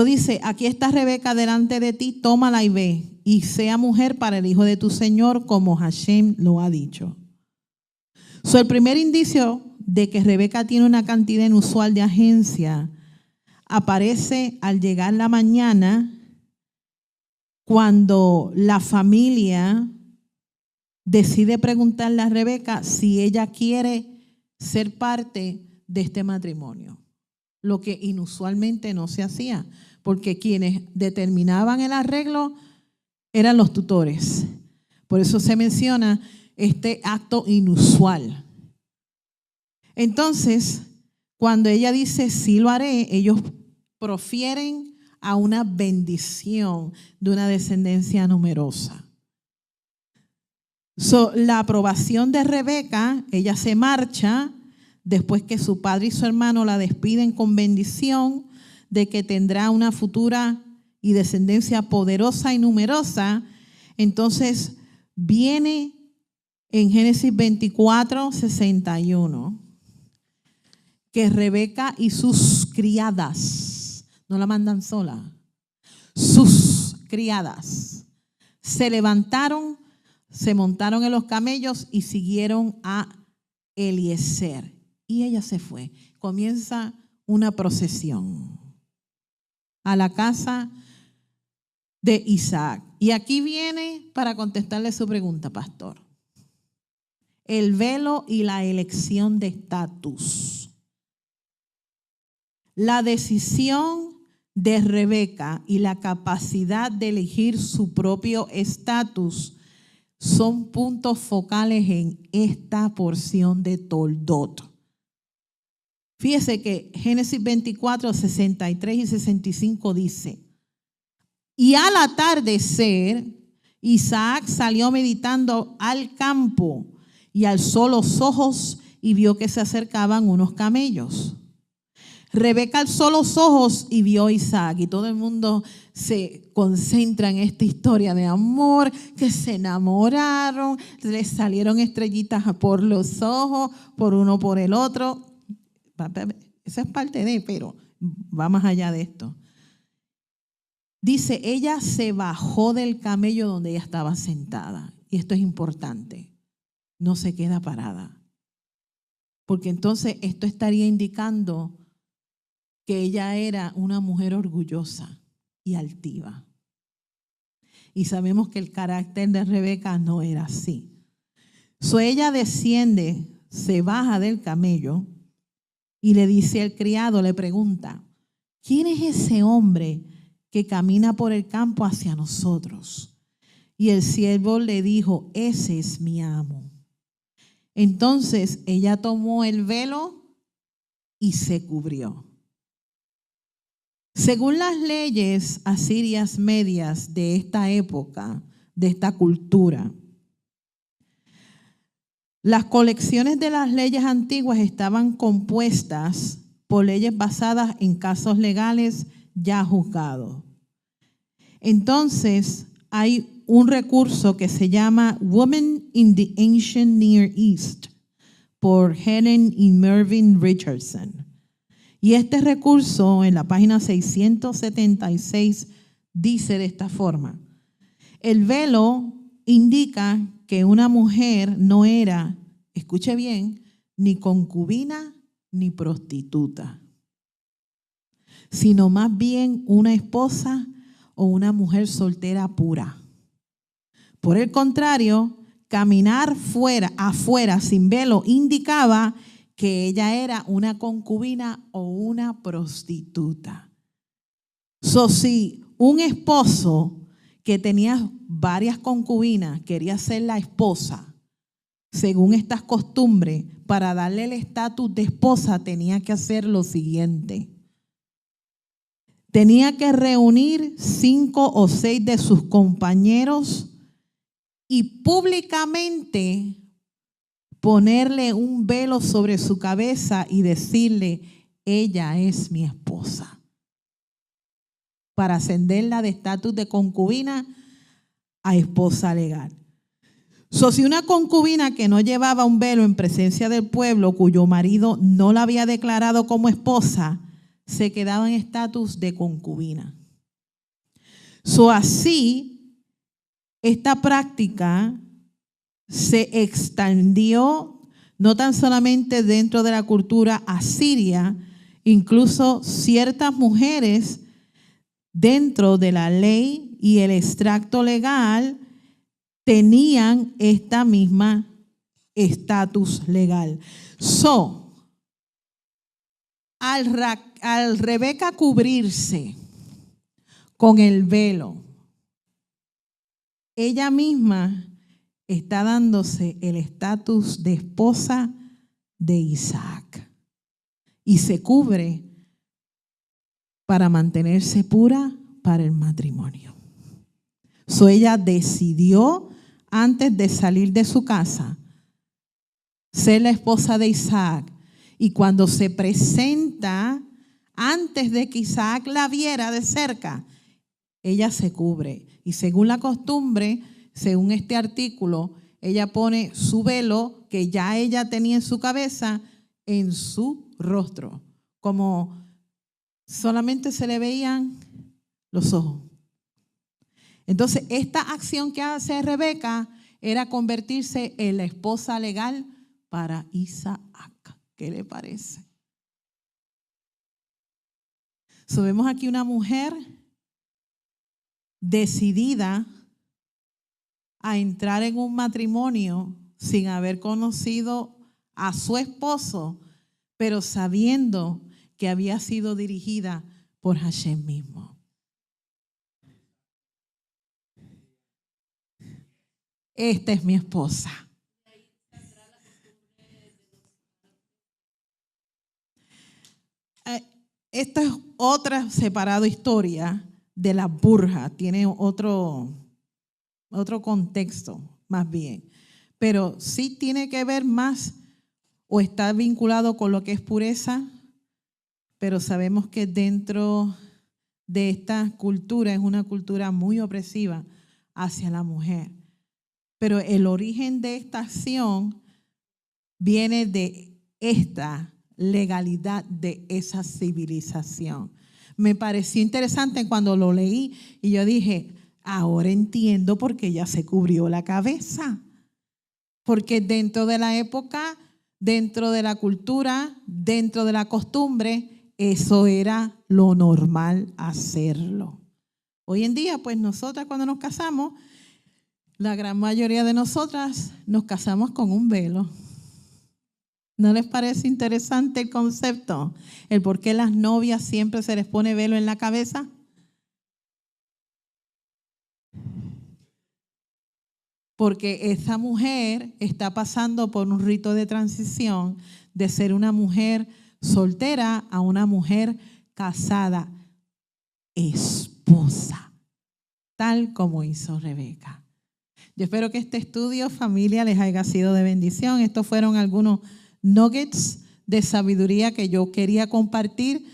Dice, aquí está Rebeca delante de ti, tómala y ve, y sea mujer para el hijo de tu señor, como Hashem lo ha dicho. El primer indicio de que Rebeca tiene una cantidad inusual de agencia aparece al llegar la mañana, cuando la familia decide preguntarle a Rebeca si ella quiere ser parte de este matrimonio, lo que inusualmente no se hacía, porque quienes determinaban el arreglo eran los tutores. Por eso se menciona este acto inusual. Entonces, cuando ella dice sí lo haré, ellos profieren a una bendición de una descendencia numerosa. La aprobación de Rebeca, ella se marcha después que su padre y su hermano la despiden con bendición de que tendrá una futura y descendencia poderosa y numerosa. Entonces viene en Génesis 24, 61, que Rebeca y sus criadas, no la mandan sola, sus criadas se levantaron, se montaron en los camellos y siguieron a Eliezer. Y ella se fue. Comienza una procesión a la casa de Isaac. Y aquí viene para contestarle su pregunta, pastor. El velo y la elección de estatus. La decisión de Rebeca y la capacidad de elegir su propio estatus son puntos focales en esta porción de Toldot. Fíjese que Génesis 24, 63 y 65 dice, y al atardecer, Isaac salió meditando al campo y alzó los ojos y vio que se acercaban unos camellos. Rebeca alzó los ojos y vio a Isaac, y todo el mundo se concentra en esta historia de amor, que se enamoraron, les salieron estrellitas por los ojos, por uno por el otro. Esa es parte de, pero va más allá de esto. Dice, ella se bajó del camello donde ella estaba sentada, y esto es importante, no se queda parada, porque entonces esto estaría indicando que ella era una mujer orgullosa y altiva. Y sabemos que el carácter de Rebeca no era así. Ella desciende, se baja del camello y le dice al criado, le pregunta, ¿quién es ese hombre que camina por el campo hacia nosotros? Y el siervo le dijo, ese es mi amo. Entonces ella tomó el velo y se cubrió. Según las leyes asirias medias de esta época, de esta cultura, las colecciones de las leyes antiguas estaban compuestas por leyes basadas en casos legales ya juzgados. Entonces, hay un recurso que se llama Women in the Ancient Near East por Helen y Mervyn Richardson. Y este recurso en la página 676 dice de esta forma: el velo indica que una mujer no era, escuche bien, ni concubina ni prostituta, sino más bien una esposa o una mujer soltera pura. Por el contrario, caminar afuera sin velo indicaba que ella era una concubina o una prostituta. Si un esposo que tenía varias concubinas quería ser la esposa, según estas costumbres, para darle el estatus de esposa tenía que hacer lo siguiente. Tenía que reunir 5 o 6 de sus compañeros y públicamente ponerle un velo sobre su cabeza y decirle, ella es mi esposa, para ascenderla de estatus de concubina a esposa legal. Si una concubina que no llevaba un velo en presencia del pueblo, cuyo marido no la había declarado como esposa, se quedaba en estatus de concubina. Así, esta práctica se extendió no tan solamente dentro de la cultura asiria, incluso ciertas mujeres dentro de la ley y el extracto legal tenían esta misma estatus legal. Al Rebeca cubrirse con el velo, ella misma está dándose el estatus de esposa de Isaac y se cubre para mantenerse pura para el matrimonio. Ella decidió, antes de salir de su casa, ser la esposa de Isaac. Y cuando se presenta, antes de que Isaac la viera de cerca, ella se cubre. Y según la costumbre, según este artículo, ella pone su velo que ya ella tenía en su cabeza en su rostro, como solamente se le veían los ojos. Entonces, esta acción que hace Rebeca era convertirse en la esposa legal para Isaac. ¿Qué le parece? Vemos aquí una mujer decidida a entrar en un matrimonio sin haber conocido a su esposo, pero sabiendo que había sido dirigida por Hashem mismo. Esta es mi esposa. Esta es otra separada historia de la burja. Tiene otro contexto, más bien. Pero sí tiene que ver más o está vinculado con lo que es pureza, pero sabemos que dentro de esta cultura es una cultura muy opresiva hacia la mujer. Pero el origen de esta acción viene de esta legalidad de esa civilización. Me pareció interesante cuando lo leí y yo dije, ahora entiendo por qué ella se cubrió la cabeza. Porque dentro de la época, dentro de la cultura, dentro de la costumbre, eso era lo normal hacerlo. Hoy en día, pues nosotras cuando nos casamos, la gran mayoría de nosotras nos casamos con un velo. ¿No les parece interesante el concepto? El por qué las novias siempre se les pone velo en la cabeza. Porque esa mujer está pasando por un rito de transición de ser una mujer soltera a una mujer casada, esposa, tal como hizo Rebeca. Yo espero que este estudio, familia, les haya sido de bendición. Estos fueron algunos nuggets de sabiduría que yo quería compartir.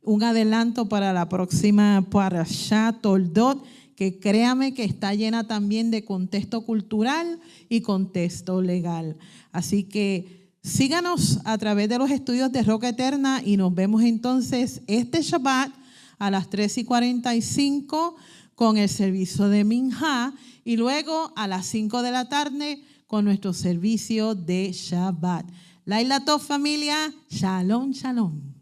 Un adelanto para la próxima Parashá Toldot, que créame que está llena también de contexto cultural y contexto legal. Así que síganos a través de los estudios de Roca Eterna y nos vemos entonces este Shabbat a las 3:45 con el servicio de Minjá y luego a las 5 de la tarde con nuestro servicio de Shabbat. Laila Tov, familia. Shalom, shalom.